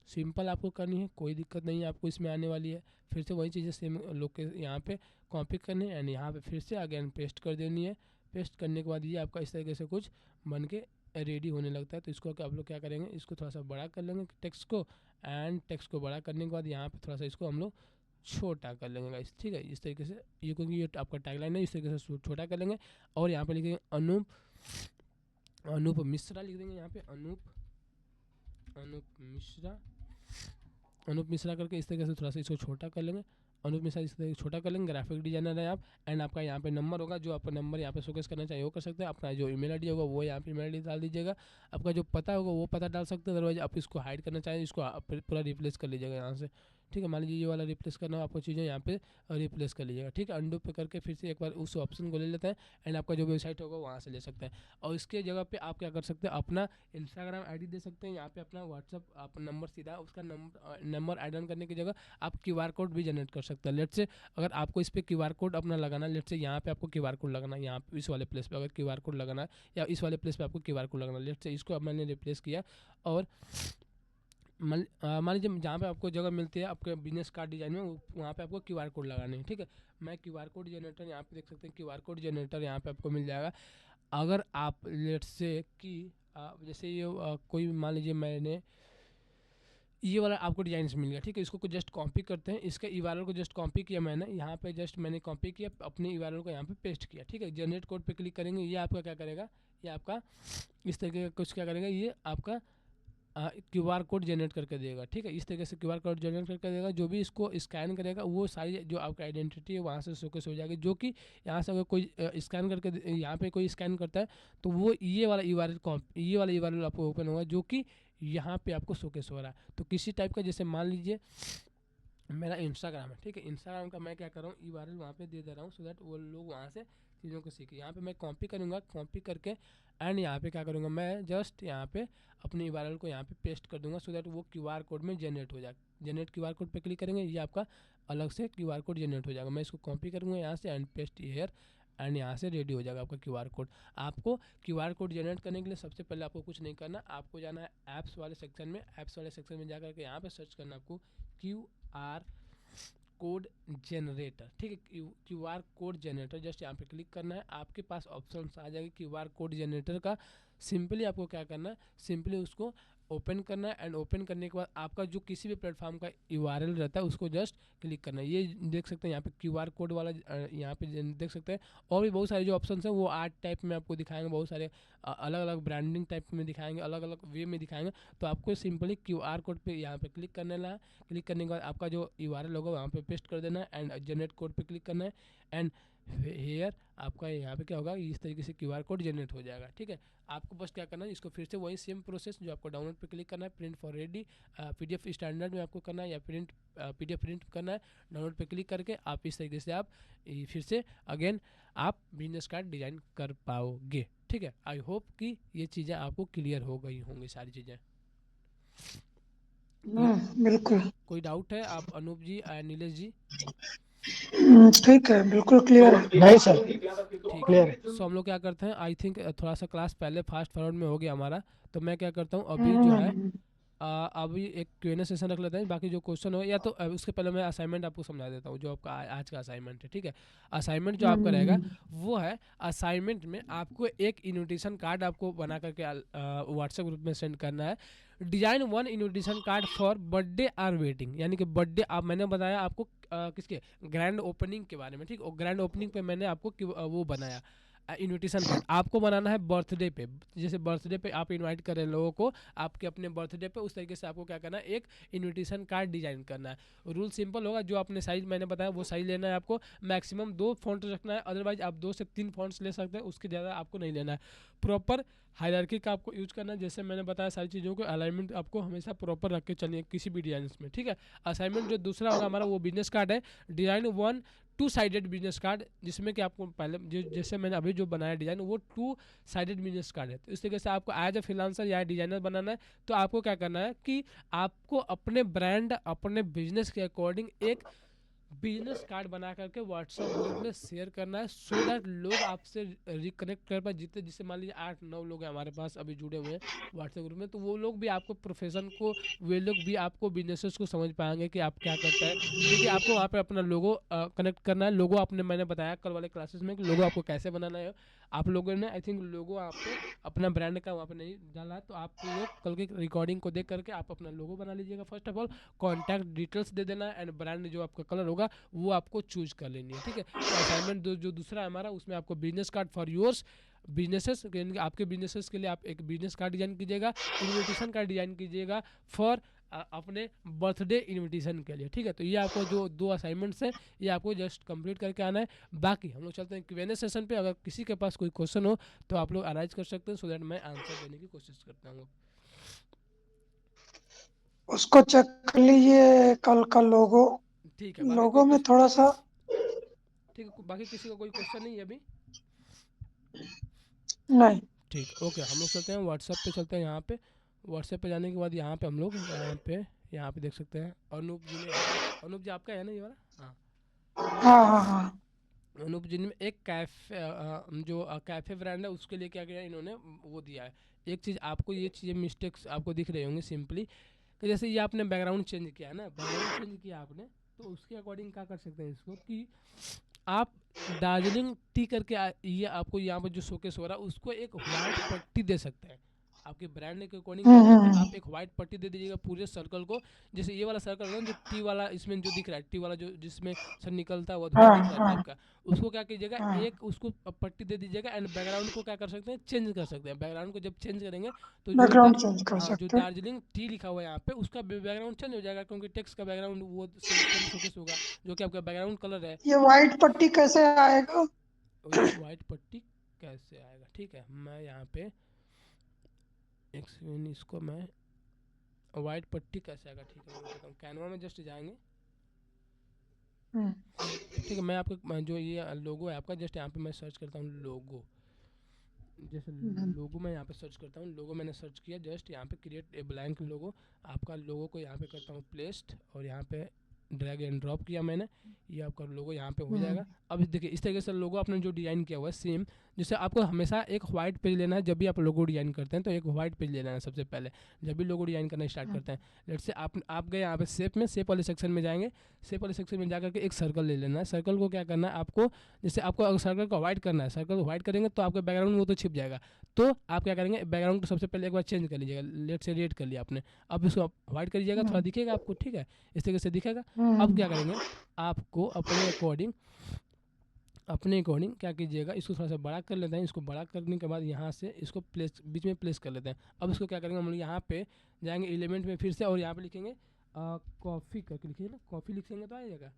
सिंपल आपको करनी है, कोई दिक्कत नहीं है आपको इसमें आने वाली है। फिर से वही चीज़ें सेम लोग के यहाँ पे कॉपी करनी है एंड यहाँ पे फिर से अगेन पेस्ट कर देनी है। पेस्ट करने के बाद ये आपका इस तरीके से कुछ बन के रेडी होने लगता है। तो इसको आप लोग क्या करेंगे, इसको थोड़ा सा बड़ा कर लेंगे टेक्स्ट को, एंड टेक्स्ट को बड़ा करने के बाद यहाँ पे थोड़ा सा इसको हम लोग छोटा कर लेंगे गाइस, ठीक है। इस तरीके से ये क्योंकि ये आपका टैगलाइन है, इस तरीके से छोटा कर लेंगे और यहाँ पे लिखेंगे अनूप मिश्रा लिख देंगे यहाँ पे अनूप मिश्रा करके इस तरीके से थोड़ा सा इसको छोटा कर लेंगे। अनूप मिश्रा इस तरीके से छोटा कर लेंगे। ग्राफिक डिजाइनर है आप, एंड आपका यहाँ पे नंबर होगा, जो आपका नंबर यहाँ पे शोकेस करना चाहिए वो कर सकते हैं। अपना जो ईमेल आईडी होगा वो यहाँ पे ईमेल आईडी डाल दीजिएगा। आपका जो पता होगा वो पता डाल सकते हैं, अदरवाइज आप इसको हाइड करना चाहें इसको पूरा रिप्लेस कर लीजिएगा यहाँ से, ठीक है। मान लीजिए ये वाला रिप्लेस करना हो आपको चीज़ें यहाँ पे रिप्लेस कर लीजिएगा, ठीक है। अंडू पे करके फिर से एक बार उस ऑप्शन को ले लेते हैं एंड आपका जो वेबसाइट होगा वहाँ से ले सकते हैं। और इसके जगह पे आप क्या कर सकते हैं, अपना इंस्टाग्राम आईडी दे सकते हैं, यहाँ पे अपना व्हाट्सअप आप नंबर सीधा उसका नंबर ऐड ऑन करने की जगह आप क्यूआर कोड भी जनरेट कर सकते हैं। लेट्स से अगर आपको इस पर क्यूआर कोड अपना लगाना है, लेट्स से यहाँ पे आपको क्यूआर कोड लगाना है, यहाँ पे इस वाले प्लेस पे अगर क्यूआर कोड लगाना है या इस वाले प्लेस पे आपको क्यूआर कोड लगाना है, लेट्स से इसको अब मैंने रिप्लेस किया और मान लीजिए जहाँ पे आपको जगह मिलती है आपके बिजनेस कार्ड डिजाइन में वहाँ पे आपको क्यूआर कोड लगाने हैं, ठीक है। मैं क्यूआर कोड जनरेटर यहाँ पे देख सकते हैं, क्यूआर कोड जनरेटर यहाँ पे आपको मिल जाएगा। अगर आप लेट्स से कि जैसे ये कोई मान लीजिए मैंने ये वाला आपको डिजाइन मिल गया, ठीक है। इसको जस्ट कॉपी करते हैं, इसके यूआरएल को जस्ट कॉपी किया मैंने यहाँ पे, जस्ट मैंने कॉपी किया अपने यूआरएल को यहाँ पे पेस्ट किया, ठीक है। जनरेट कोड पे क्लिक करेंगे, ये आपका क्या करेगा, ये आपका इस तरीके का कुछ क्या करेगा, ये आपका क्यूआर कोड जनरेट करके देगा, ठीक है। इस तरीके से क्यूआर कोड जनरेट करके देगा, जो भी इसको स्कैन करेगा वो सारी जो आपका आइडेंटिटी है वहाँ से शोकेस हो जाएगी। जो कि यहाँ से अगर कोई स्कैन करके यहाँ पे कोई स्कैन करता है तो वो ये वाला यूआरएल आपको ओपन होगा जो कि यहाँ पे आपको शोकेस हो रहा है। तो किसी टाइप का जैसे मान लीजिए मेरा इंस्टाग्राम है, ठीक है। इंस्टाग्राम का मैं क्या कर रहा हूँ यूआरएल वहाँ पे दे दे रहा हूँ सो दैट वो लोग वहाँ से चीज़ों को सीखे। यहाँ पे मैं कॉपी करूँगा, कॉपी करके एंड यहाँ पे क्या करूँगा, मैं जस्ट यहाँ पे अपने यूआरएल को यहाँ पे पेस्ट कर दूँगा सो दैट वो क्यूआर कोड में जनरेट हो जाए। जनरेट क्यूआर कोड पे क्लिक करेंगे, ये आपका अलग से क्यूआर कोड जनरेट हो जाएगा। मैं इसको कॉपी करूँगा यहाँ से एंड पेस्ट हेयर एंड यहाँ से रेडी हो जाएगा आपका क्यूआर कोड। आपको क्यूआर कोड जनरेट करने के लिए सबसे पहले आपको कुछ नहीं करना, आपको जाना है ऐप्स वाले सेक्शन में। ऐप्स वाले सेक्शन में जाकर के यहाँ पे सर्च करना आपको क्यूआर कोड जनरेटर, ठीक है। क्यूआर कोड जनरेटर जस्ट यहाँ पे क्लिक करना है, आपके पास ऑप्शन आ जाएगी क्यूआर कोड जनरेटर का। सिंपली आपको क्या करना है, सिंपली उसको ओपन करना है एंड ओपन करने के बाद आपका जो किसी भी प्लेटफॉर्म का यूआरएल रहता है उसको जस्ट क्लिक करना है। ये देख सकते हैं यहाँ पे क्यूआर कोड वाला यहाँ पे देख सकते हैं। और भी बहुत सारे जो ऑप्शन हैं वो आर्ट टाइप में आपको दिखाएंगे, बहुत सारे अलग अलग ब्रांडिंग टाइप में दिखाएंगे, अलग अलग वे में दिखाएंगे। तो आपको सिंपली क्यूआर कोड पे यहाँ पे क्लिक करने ला, क्लिक करने के बाद आपका जो यूआरएल होगा वहाँ पे पेस्ट कर देना है एंड जनरेट कोड पे क्लिक करना है एंड हेयर आपका यहाँ पे क्या होगा, इस तरीके से क्यूआर कोड जनरेट हो जाएगा, ठीक है। आपको बस क्या करना है, इसको फिर से वही सेम प्रोसेस जो आपको डाउनलोड पे क्लिक करना है, print for ready PDF standard में आपको करना है या पीडीएफ प्रिंट करना है। डाउनलोड पे क्लिक करके आप इस तरीके से आप फिर से अगेन आप बिजनेस कार्ड डिजाइन कर पाओगे, ठीक है। आई होप कि ये चीज़ें आपको क्लियर हो गई होंगी सारी चीज़ें। बिल्कुल कोई डाउट है आप अनूप जी नीलेश जी? ठीक है, बिल्कुल क्लियर है। नहीं सर, ठीक क्लियर है। है। सो हम लोग क्या करते हैं, आई थिंक थोड़ा सा क्लास पहले फास्ट फॉरवर्ड में हो गया हमारा, तो मैं क्या करता हूँ अभी जो है अभी एक Q&A सेशन रख लेते हैं, बाकी जो क्वेश्चन हो या तो उसके पहले मैं असाइनमेंट आपको समझा देता हूँ जो आपका आज का असाइनमेंट है, ठीक है। असाइनमेंट जो आपका रहेगा वो है, असाइनमेंट में आपको एक इनविटेशन कार्ड आपको बना करके व्हाट्सएप ग्रुप में सेंड करना है। Design one invitation card for birthday or wedding, यानी कि बर्थडे आप, मैंने बताया आपको किसके ग्रैंड ओपनिंग के बारे में, ठीक। और ग्रैंड ओपनिंग पे मैंने आपको वो बनाया इनविटेशन कार्ड। आपको बनाना है बर्थडे पे, जैसे बर्थडे पे आप इनवाइट करें लोगों को आपके अपने बर्थडे पे, उस तरीके से आपको क्या करना है, एक इनविटेशन कार्ड डिजाइन करना है। रूल सिंपल होगा, जो आपने साइज मैंने बताया वो साइज लेना है आपको, मैक्सिमम 2 फॉन्ट रखना है, अदरवाइज आप 2 से 3 फॉन्ट्स ले सकते हैं, उसके ज़्यादा आपको नहीं लेना है। प्रॉपर हायरार्की का आपको यूज करना है, जैसे मैंने बताया सारी चीज़ों को अलाइनमेंट आपको हमेशा प्रॉपर रख के चलिए किसी भी डिजाइन में, ठीक है। असाइनमेंट जो दूसरा होगा हमारा वो बिजनेस कार्ड है, design one 2 sided business card, जिसमें कि आपको पहले जैसे मैंने अभी जो बनाया डिजाइन वो 2 साइडेड बिजनेस कार्ड है। तो इस तरीके से आपको एज ए फ्रीलांसर या डिजाइनर बनाना है, तो आपको क्या करना है कि आपको अपने ब्रांड अपने बिजनेस के अकॉर्डिंग एक बिजनेस कार्ड बना करके व्हाट्सएप ग्रुप में शेयर करना है, सो दैट लोग आपसे रिकनेक्ट कर पाए। जितने, जिससे मान लीजिए 8-9 लोग हैं हमारे पास अभी जुड़े हुए हैं व्हाट्सएप ग्रुप में, तो वो लोग भी आपको प्रोफेशन को, वे लोग भी आपको बिजनेसेस को समझ पाएंगे कि आप क्या करता है, क्योंकि आपको वहाँ पे अपना लोगो कनेक्ट करना है। लोगो आपने, मैंने बताया कल वाले क्लासेस में कि लोगो आपको कैसे बनाना है। आप लोगों ने आई थिंक लोगो आप पे अपना ब्रांड का वहाँ पे नहीं डाला है, तो आप लोग कल की रिकॉर्डिंग को देख करके आप अपना लोगो बना लीजिएगा। First of all contact details दे देना है, एंड ब्रांड जो आपका कलर होगा वो आपको चूज कर लेनी है, ठीक है। तो असाइनमेंट जो दूसरा है हमारा, उसमें आपको business card for yours businesses, यानी कि आपके बिजनेसेस के लिए आप एक बिजनेस कार्ड डिजाइन कीजिएगा, इनविटेशन कार्ड डिजाइन कीजिएगा फॉर अपने बर्थडे इनविटेशन के लिए, ठीक है। तो ये आपको जो 2 असाइनमेंट्स हैं ये आपको जस्ट कंप्लीट करके आना है। बाकी हम लोग चलते हैं Q&A सेशन पे। अगर किसी के पास कोई क्वेश्चन हो तो आप लोग अराइज कर सकते हैं, सो दैट मैं आंसर देने की कोशिश करता हूँ। उसको चेक कर लीजिए कल का लोगो। ठीक है, बाकी कोई लोगो में थोड़ा सा ठीक है, बाकी किसी का कोई क्वेश्चन नहीं है अभी? नहीं। ठीक, ओके, हम लोग चलते हैं व्हाट्सएप पे, चलते हैं यहाँ पे। व्हाट्सएप पे जाने के बाद यहाँ पे हम लोग यहाँ पे देख सकते हैं अनूप जी ने, अनूप जी आपका है ना ये वाला? हाँ, हाँ हाँ हाँ। अनूप जी ने एक कैफ़े जो कैफ़े ब्रांड है उसके लिए क्या किया इन्होंने, वो दिया है। एक चीज़ आपको, ये चीज़ें मिस्टेक्स आपको दिख रही होंगी सिंपली, कि जैसे ये आपने बैकग्राउंड चेंज किया है ना, बैकग्राउंड चेंज किया आपने, तो उसके अकॉर्डिंग क्या कर सकते हैं इसको कि आप दार्जिलिंग टी करके ये आपको यहाँ पर जो शोकेस हो रहा है उसको एक वाइट पट्टी दे सकते हैं। आपके ब्रांड के अकॉर्डिंग क्या करेंगे, आप एक वाइट पट्टी दे दीजिएगा पूरे सर्कल को। जैसे ये वाला सर्कल है ना जो टी वाला, इसमें जो दिख रहा है टी वाला, जो जिसमें से निकलता हुआ धुआं हाँ दिख रहा है टाइप हाँ का, उसको क्या कीजिएगा, हाँ। एक उसको पट्टी दे दीजिएगा। एंड बैकग्राउंड को क्या कर सकते हैं, चेंज कर सकते हैं। बैकग्राउंड को जब चेंज करेंगे तो जो बैकग्राउंड चेंज कर हाँ, जो सकते हैं। दार्जिलिंग टी लिखा हुआ है यहाँ पे उसका बैकग्राउंड चेंज हो जाएगा, क्योंकि टेक्स्ट का बैकग्राउंड वो सेम शोकेस होगा जो कि आपका बैकग्राउंड कलर है। ये वाइट पट्टी कैसे आएगा? और ये वाइट पट्टी कैसे आएगा, ठीक है, मैं यहाँ पे एक सेकंड, इसको मैं वाइट पट्टी कैसे आएगा, ठीक है मैं बताता हूँ। कैनवा में जस्ट जाएंगे, हम्म, ठीक है। मैं आपको जो ये लोगो है आपका, जस्ट यहाँ पे मैं सर्च करता हूँ लोगो, जैसे हम्म, लोगो मैं यहाँ पे सर्च करता हूँ, लोगो मैंने सर्च किया, जस्ट यहाँ पे क्रिएट ए ब्लैंक लोगो, आपका लोगो को यहाँ पे करता हूँ प्लेस्ट, और यहाँ पे ड्रैग एंड ड्रॉप किया मैंने, ये आपका लोगो यहाँ पे हो हम्म, जाएगा। अब देखिए इस तरीके से लोगो आपने जो डिज़ाइन किया हुआ है सेम, जैसे आपको हमेशा एक वाइट पेज लेना है। जब भी आप लोगो डिज़ाइन करते हैं तो एक वाइट पेज लेना है सबसे पहले, जब भी लोगो डिज़ाइन करना स्टार्ट करते हैं। लेट से आप गए यहाँ पे शेप में, शेप वाले सेक्शन में जाएंगे, शेप वाले सेक्शन में जा करके एक सर्कल ले लेना है। सर्कल को क्या करना है आपको, जैसे आपको अगर सर्कल को व्हाइट करना है, सर्कल को व्हाइट करेंगे तो आपका बैकग्राउंड वो तो छिप जाएगा। तो आप क्या करेंगे, बैकग्राउंड को सबसे पहले एक बार चेंज कर लीजिएगा, लेट से रेड कर लिया आपने, अब इसको व्हाइट कर लीजिएगा, थोड़ा दिखेगा आपको, ठीक है, इस तरीके से दिखेगा। अब क्या करेंगे, आपको अपने अकॉर्डिंग क्या कीजिएगा, इसको थोड़ा सा बड़ा कर लेते हैं। इसको बड़ा करने के बाद यहाँ से इसको प्लेस बीच में प्लेस कर लेते हैं। अब इसको क्या करेंगे, हम लोग यहाँ पे जाएंगे एलिमेंट में फिर से, और यहाँ पे लिखेंगे कॉफ़ी करके लिखिए ना, कॉफ़ी लिखेंगे तो आ जाएगा,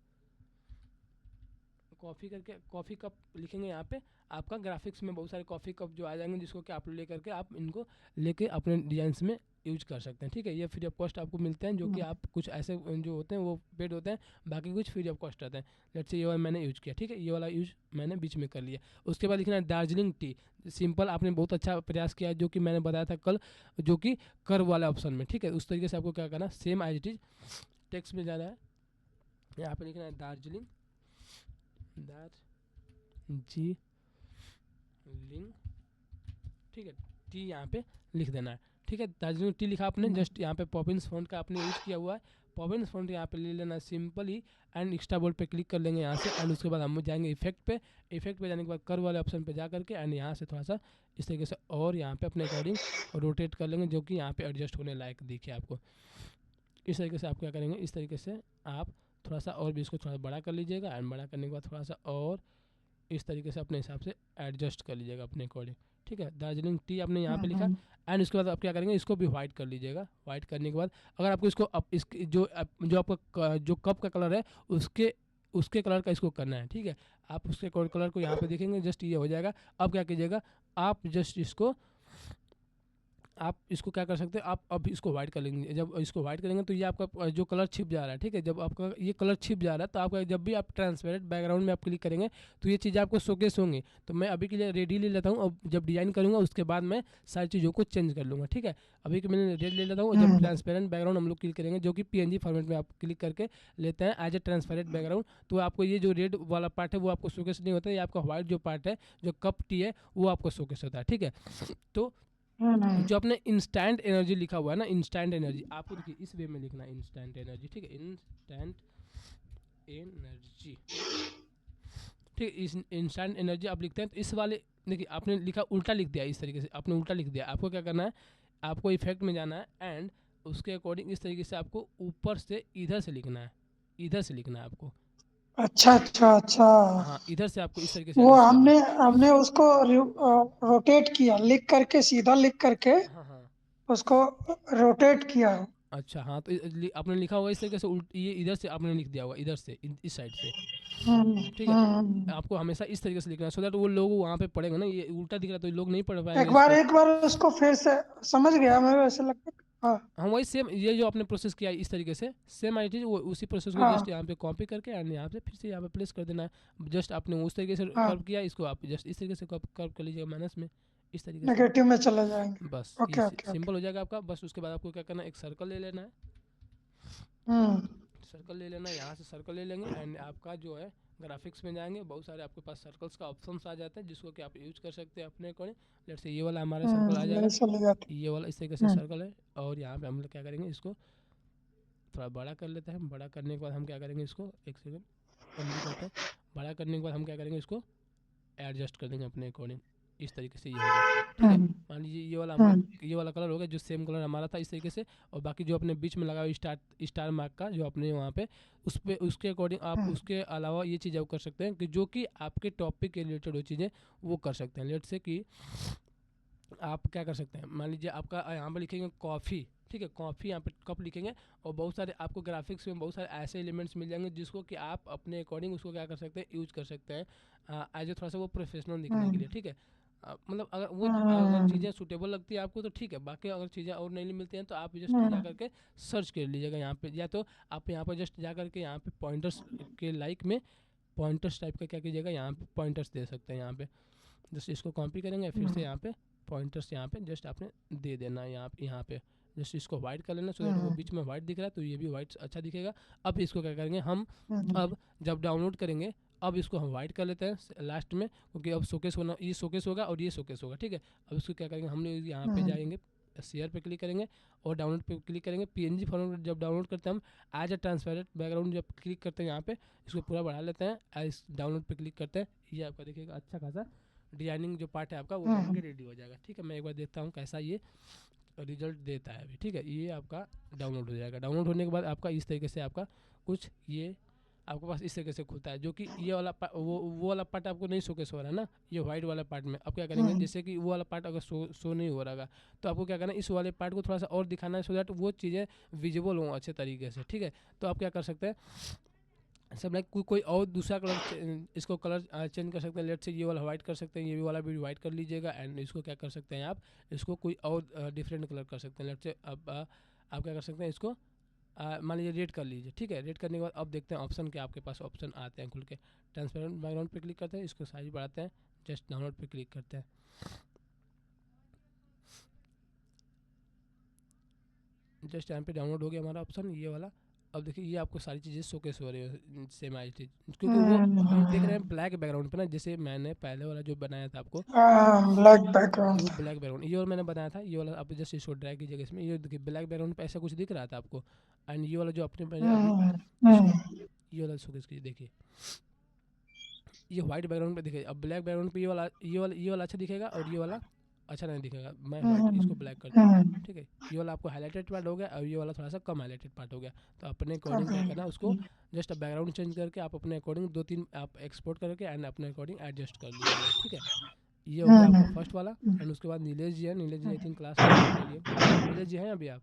कॉफ़ी करके कॉफ़ी कप लिखेंगे। यहाँ पे आपका ग्राफिक्स में बहुत सारे कॉफ़ी कप जो आ जाएंगे, जिसको कि आप ले करके आप इनको लेके अपने डिजाइंस में यूज कर सकते हैं, ठीक है। ये फ्री ऑफ कॉस्ट आपको मिलते हैं, जो कि आप कुछ ऐसे जो होते हैं वो पेड होते हैं, बाकी कुछ फ्री ऑफ कॉस्ट आते हैं। लेट्स से ये वाला मैंने यूज किया, ठीक है, ये वाला यूज मैंने बीच में कर लिया। उसके बाद लिखना है दार्जिलिंग टी, सिंपल, आपने बहुत अच्छा प्रयास किया जो कि मैंने बताया था कल, जो कि कर्व वाले ऑप्शन में, ठीक है। उस तरीके से आपको क्या करना है, same as it is text में जाना है, यहाँ पे लिखना है दार्जिलिंग, दार्जिलिंग, ठीक है, टी यहाँ पे लिख देना है, ठीक है। दार्जिलिंग टी लिखा आपने, जस्ट यहाँ पे पॉपिंस फ़ॉन्ट का आपने यूज़ किया हुआ है। पॉपिंस फ़ॉन्ट यहाँ पे ले लेना सिंपली एंड एक्स्ट्रा बोल्ड पे क्लिक कर लेंगे यहाँ से एंड उसके बाद हम जाएंगे इफेक्ट पे। इफेक्ट पे जाने के बाद कर्व वाले ऑप्शन पे जा करके एंड यहाँ से थोड़ा सा इस तरीके से और यहाँ पे अपने अकॉर्डिंग रोटेट कर लेंगे, जो कि यहाँ पे एडजस्ट होने लायक दिखे आपको। इस तरीके से आप क्या करेंगे, इस तरीके से आप थोड़ा सा और भी इसको थोड़ा बड़ा कर लीजिएगा एंड बड़ा करने के बाद थोड़ा सा और इस तरीके से अपने हिसाब से एडजस्ट कर लीजिएगा अपने अकॉर्डिंग। ठीक है, दार्जिलिंग टी आपने यहाँ पे लिखा एंड उसके बाद आप क्या करेंगे, इसको भी वाइट कर लीजिएगा। वाइट करने के बाद अगर आपको इसको जो आपका जो कप का कलर है उसके उसके कलर का इसको करना है। ठीक है, आप उसके कलर को यहाँ पे देखेंगे, जस्ट ये हो जाएगा। अब क्या कीजिएगा, आप जस्ट आप इसको क्या कर सकते हैं, आप अब इसको वाइट कर लेंगे। जब इसको वाइट करेंगे तो ये आपका जो कलर छिप जा रहा है, ठीक है, जब आपका ये कलर छिप जा रहा है तो आपका जब भी आप ट्रांसपेरेंट बैकग्राउंड में आप क्लिक करेंगे तो ये चीज़ें आपको शोकेस होंगी। तो मैं अभी के लिए रेडी ले लेता हूँ, अब जब डिज़ाइन करूँगा उसके बाद मैं सारी चीज़ों को चेंज कर लूँगा। ठीक है, अभी के मैंने रेड ले लेता हूँ। जब ट्रांसपेरेंट बैकग्राउंड हम लोग क्लिक करेंगे, जो कि PNG फॉर्मेट में आप क्लिक करके लेते हैं एज ए ट्रांसपेरेंट बैकग्राउंड, तो आपको ये जो रेड वाला पार्ट है वो आपको शोकेस नहीं होता है। ये आपका व्हाइट जो पार्ट है, जो कप टी है, वो आपको शोकेस होता है। ठीक है, तो जो आपने इंस्टेंट एनर्जी लिखा हुआ है ना, इंस्टेंट एनर्जी आपको देखिए इस वे में लिखना है, इंस्टेंट एनर्जी। ठीक है, इंस्टेंट एनर्जी। ठीक है, इस इंस्टेंट एनर्जी आप लिखते हैं तो इस वाले देखिए आपने लिखा उल्टा लिख दिया, इस तरीके से आपने उल्टा लिख दिया। आपको क्या करना है, आपको इफेक्ट में जाना है एंड उसके अकॉर्डिंग इस तरीके से आपको ऊपर से इधर से लिखना है, इधर से लिखना है आपको। अच्छा अच्छा अच्छा। हाँ, इधर से आपको इस तरीके से वो एडजस्ट करना हमने है। हमने उसको रोटेट किया, लिख करके सीधा लिख करके हाँ हाँ, उसको रोटेट किया। अच्छा हाँ, तो आपने लिखा होगा इस तरीके से ये इधर से आपने लिख दिया होगा, इधर से इस साइड से। ठीक है, आपको हमेशा इस तरीके से लिखना है सो दैट वो लोग वहाँ पे पढ़ेंगे ना। ये उल्टा दिख रहा है तो लोग नहीं पढ़ पाएंगे इसको। एक बार उसको फिर से समझ गया मैं, वैसे लगता। हाँ हाँ, वही सेम ये जो आपने प्रोसेस किया है इस तरीके से सेम आई चीज़ वो उसी प्रोसेस को जस्ट हाँ यहाँ पे कॉपी करके एंड यहाँ पे फिर से यहाँ पे प्लेस कर देना है। जस्ट आपने उस तरीके से हाँ, कर्व किया, इसको आप जस्ट इस तरीके से कर्व कर लीजिएगा माइनस में, इस तरीके से। नेगेटिव में चले जाएंगे। बस ये ओके ओके ओके। सिंपल हो जाएगा आपका। बस उसके बाद आपको क्या करना है, एक सर्कल ले लेना है। हम्म सर्कल ले लेना है, यहाँ से सर्कल ले लेंगे एंड आपका जो है ग्राफिक्स में जाएंगे, बहुत सारे आपके पास सर्कल्स का ऑप्शंस आ जाते हैं जिसको कि आप यूज कर सकते हैं अपने अकॉर्डिंग। लेट्स से ये वाला हमारा सर्कल आ यही जाएगा, चली जाती। ये वाला इस तरीके से हम्म सर्कल है। और यहाँ पे हम लोग क्या करेंगे, इसको थोड़ा बड़ा कर लेते हैं। बड़ा करने के बाद हम क्या करेंगे, इसको एक सेकेंड अनडू करते हैं। बड़ा करने के बाद हम क्या करेंगे, इसको एडजस्ट कर देंगे अपने अकॉर्डिंग। इस तरीके से ये हो गया। ठीक है, हम्म मान लीजिए ये वाला हमारा, हम्म ये वाला कलर हो गया जो सेम कलर हमारा था इस तरीके से। और बाकी जो अपने बीच में लगा हुआ स्टार मार्क का जो अपने वहाँ पे उस पे उसके अकॉर्डिंग आप हम्म उसके अलावा ये चीज़ आप कर सकते हैं कि जो कि आपके टॉपिक के रिलेटेड वो चीज़ें वो कर सकते हैं। लेट से कि आप क्या कर सकते हैं, मान लीजिए आपका यहाँ पर लिखेंगे कॉफ़ी। ठीक है, कॉफ़ी यहाँ पे कप लिखेंगे और बहुत सारे आपको ग्राफिक्स में बहुत सारे ऐसे एलिमेंट्स मिल जाएंगे जिसको कि आप अपने अकॉर्डिंग उसको क्या कर सकते हैं, यूज कर सकते हैं एज ए थोड़ा सा वो प्रोफेशनल दिखने के लिए। ठीक है, मतलब अगर हम्म चीज़ें सूटेबल लगती है आपको तो ठीक है, बाकी अगर चीज़ें और नहीं मिलती हैं तो आप जस्ट जा हम्म करके सर्च कर लीजिएगा यहाँ पे, या तो आप यहाँ पर जस्ट जा करके यहाँ पे पॉइंटर्स के लाइक में पॉइंटर्स टाइप का क्या कीजिएगा, यहाँ पे पॉइंटर्स दे सकते हैं। यहाँ पे जस्ट इसको कॉपी करेंगे फिर से यहाँ पे पॉइंटर्स यहाँ पे जस्ट आपने दे देना है यहाँ पे जस्ट इसको वाइट कर लेना सो दैट वो बीच में वाइट दिख रहा है तो ये भी वाइट अच्छा दिखेगा। अब इसको क्या करेंगे हम, अब जब डाउनलोड करेंगे अब इसको हम वाइट कर लेते हैं लास्ट में, क्योंकि अब शोकेस होना, ये शोकेस होगा और ये शोकेस होगा। ठीक है, अब इसको क्या करेंगे हम लोग यहाँ पे जाएंगे, शेयर पे क्लिक करेंगे और डाउनलोड पे क्लिक करेंगे। PNG फॉर्मेट जब डाउनलोड करते हैं हम एज ए ट्रांसपेरेंट बैकग्राउंड जब क्लिक करते हैं यहाँ पे इसको पूरा बढ़ा लेते हैं, इस डाउनलोड पे क्लिक करते हैं, ये आपका देखिएगा अच्छा खासा डिजाइनिंग जो पार्ट है आपका वो बन के रेडी हो जाएगा। ठीक है, मैं एक बार देखता हूँ कैसा ये रिजल्ट देता है अभी। ठीक है, ये आपका डाउनलोड हो जाएगा। डाउनलोड होने के बाद आपका इस तरीके से आपका कुछ ये आपके पास इस तरीके से खुलता है, जो कि ये वाला वो वाला पार्ट आपको नहीं शोकेस हो रहा है ना, ये वाइट वाला पार्ट में। अब क्या करेंगे, जैसे कि वो वाला पार्ट अगर शो नहीं हो रहा तो आपको क्या करना है, इस वाले पार्ट को थोड़ा सा और दिखाना है सो दैट वो चीज़ें विजिबल हों अच्छे तरीके से। ठीक है, तो आप क्या कर सकते हैं, सब लाइक कोई और दूसरा कलर इसको कलर चेंज कर सकते हैं। लेट से ये वाला वाइट कर सकते हैं, ये भी वाला भी वाइट कर लीजिएगा एंड इसको क्या कर सकते हैं आप, इसको कोई और डिफरेंट कलर कर सकते हैं। लेट से अब आप क्या कर सकते हैं, इसको मान लीजिए रेड कर लीजिए। ठीक है, रेड करने के बाद अब देखते हैं ऑप्शन के आपके पास ऑप्शन आते हैं खुल के। ट्रांसपेरेंट बैकग्राउंड पे क्लिक करते हैं, इसको साइज बढ़ाते हैं, जस्ट डाउनलोड पे क्लिक करते हैं। जस्ट यहाँ पे डाउनलोड हो गया हमारा ऑप्शन ये वाला। अब देखिए ये आपको सारी चीज़ें शोकेस हो रही है सेम आई टी, क्योंकि वो अपन देख रहे हैं ब्लैक बैकग्राउंड पे ना, जैसे मैंने पहले वाला जो बनाया था आपको ब्लैक बैकग्राउंड। वो ब्लैक बैकग्राउंड, ये वाला मैंने बनाया था, ये वाला आप जस्ट इसको ड्रैग कीजिएगा इसमें, ये देखिए ब्लैक बैकग्राउंड पे ऐसा कुछ दिख रहा था आपको, एंड ये वाला जो अपने मैंने अभी इसको ये वाला शोकेस कीजिए, देखिए ये व्हाइट बैकग्राउंड पे दिखेगा। अब ब्लैक बैकग्राउंड पे ये वाला अच्छा दिखेगा और ये वाला अच्छा नहीं दिखेगा। मैं व्हाइट इसको ब्लैक करता हूँ, ठीक है। ये वाला आपको हाईलाइटेड पार्ट हो गया और ये वाला थोड़ा सा कम हाईलाइटेड पार्ट हो गया। तो अपने अकॉर्डिंग क्या करना है उसको जस्ट बैकग्राउंड चेंज करके आप अपने अकॉर्डिंग 2-3 आप एक्सपोर्ट करके एंड अपने अकॉर्डिंग एडजस्ट कर लीजिएगा, ठीक है। ये हो गया आपका फर्स्ट वाला। एंड उसके बाद नीलेश जी है, नीलेश जी आई थिंक क्लास में है, ले लिए। नीलेश जी हैं अभी आप?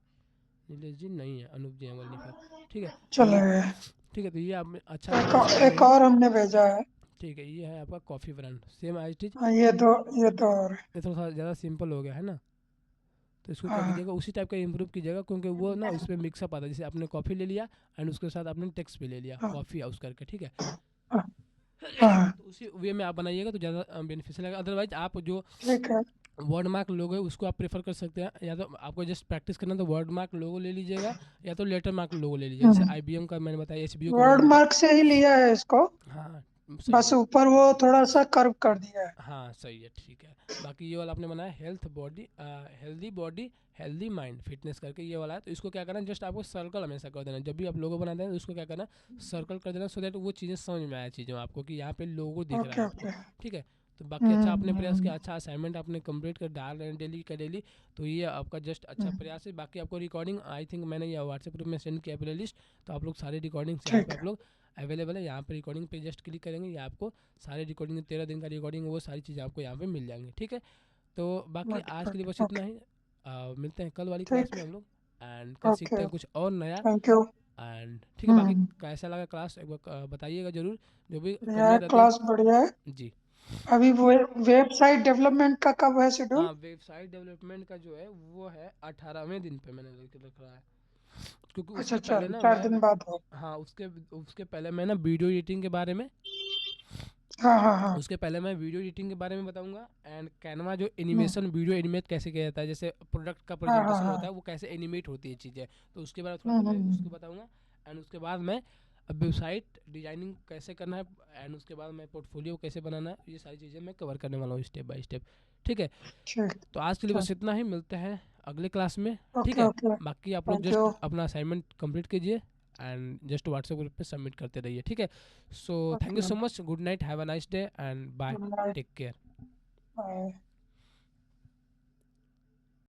नीलेश जी नहीं है, अनूप जी हैं वल्ली पर, ठीक है। तो चले गए। ठीक है, तो ये आप अच्छा एक बनाना सीख गए एक हैं, और हमने भेजा है। ठीक है। ये है आपका coffee brand, same as it is. हाँ, ये दो और। ये थोड़ा सा ज़्यादा सिंपल हो गया है ना, तो इसको क्या हाँ कीजिएगा उसी टाइप का इम्प्रूव कीजिएगा, क्योंकि वो ना उसमें मिक्सअप आता है। जैसे आपने कॉफ़ी ले लिया एंड उसके साथ आपने टेक्स्ट भी ले लिया हाँ कॉफ़ी हाउस करके, ठीक है। हाँ हाँ, तो उसी वे में आप बनाइएगा तो ज़्यादा बेनिफिशियल लगेगा। अदरवाइज आप जो ठीक है। वर्ड मार्क लोगो है उसको आप प्रेफर कर सकते हैं, या तो आपको जस्ट प्रैक्टिस करना है तो वर्ड मार्क लोगो ले लीजिएगा, या तो लेटर मार्क लोगो ले लीजिएगा। जैसे IBM का मैंने बताया, HBO का मैंने वर्ड बताया। मार्क से ही लिया है इसको, हाँ सही बस है। ऊपर वो थोड़ा सा कर्व कर दिया है। हाँ सही है, ठीक है। बाकी ये वाला आपने बनाया healthy body healthy mind fitness करके, ये वाला है। तो इसको क्या करना है, जस्ट आपको सर्कल हमेशा कर देना। जब भी आप लोगो बनाते हैं तो उसको क्या करना है, सर्कल कर देना, सो दैट वो चीज़ें समझ में आए चीज़ें आपको कि यहाँ पे लोगो दिख रहा ओके है आपको, ओके। ठीक है। तो बाकी अच्छा आपने प्रयास किया, अच्छा असाइनमेंट आपने कंप्लीट कर डाल रहे हैं डेली का डेली, तो ये आपका जस्ट अच्छा प्रयास है। बाकी आपको रिकॉर्डिंग आई थिंक मैंने ये व्हाट्सएप ग्रुप में सेंड किया प्ले लिस्ट, तो आप लोग सारे रिकॉर्डिंग्स यहाँ पे ठीक आप लोग अवेलेबल है। यहाँ पे रिकॉर्डिंग पे जस्ट क्लिक करेंगे, ये आपको सारे रिकॉर्डिंग 13 दिन का रिकॉर्डिंग वो सारी चीज़ें आपको यहाँ पे मिल जाएंगी, ठीक है। तो बाकी आज के लिए बस इतना ओके। ही। मिलते हैं कल वाली क्लास ठीक। में हम लोग, एंड कल सीखते ओके। हैं कुछ और नया। Thank you. एंड ठीक है, बाकी कैसा लगा क्लास एक बार बताइएगा ज़रूर, जो भी करने यह रहते हैं। क्लास बढ़िया है। जी। अभी वो वेबसाइट डेवलपमेंट का कब है शेड्यूल? हाँ वेबसाइट डेवलपमेंट का जो है वो है 18वें दिन पे मैंने रख रहा है, क्योंकि अच्छा, उसके पहले चल ना 4 मैं, दिन बाद हो। हाँ उसके पहले मैं ना वीडियो एडिटिंग के बारे में, हाँ हाँ हाँ उसके पहले मैं वीडियो एडिटिंग के बारे में बताऊंगा। एंड कैनवा जो हम्म, एनिमेशन वीडियो एनिमेट कैसे किया जाता है, जैसे प्रोडक्ट का हाँ हाँ प्रेजेंटेशन होता है हाँ। वो कैसे एनिमेट होती है चीज़ें, तो उसके बारे में थोड़ा सा मैं उसको हम्म। बताऊंगा। एंड उसके बाद मैं अब वेबसाइट डिजाइनिंग कैसे करना है, एंड उसके बाद मैं पोर्टफोलियो कैसे बनाना है, ये सारी चीज़ें मैं कवर करने वाला हूँ स्टेप बाय स्टेप, ठीक है। ठीक। तो आज के लिए ठीक। बस इतना ही, मिलते हैं अगले क्लास में, ठीक ओके है। ओके। बाकी आप लोग थैंक यू। जस्ट अपना असाइनमेंट कंप्लीट कीजिए एंड जस्ट व्हाट्सएप ग्रुप पे सबमिट करते रहिए, ठीक है। So thank you okay. So much, good night, have a nice day and bye, good night. Take care. Bye.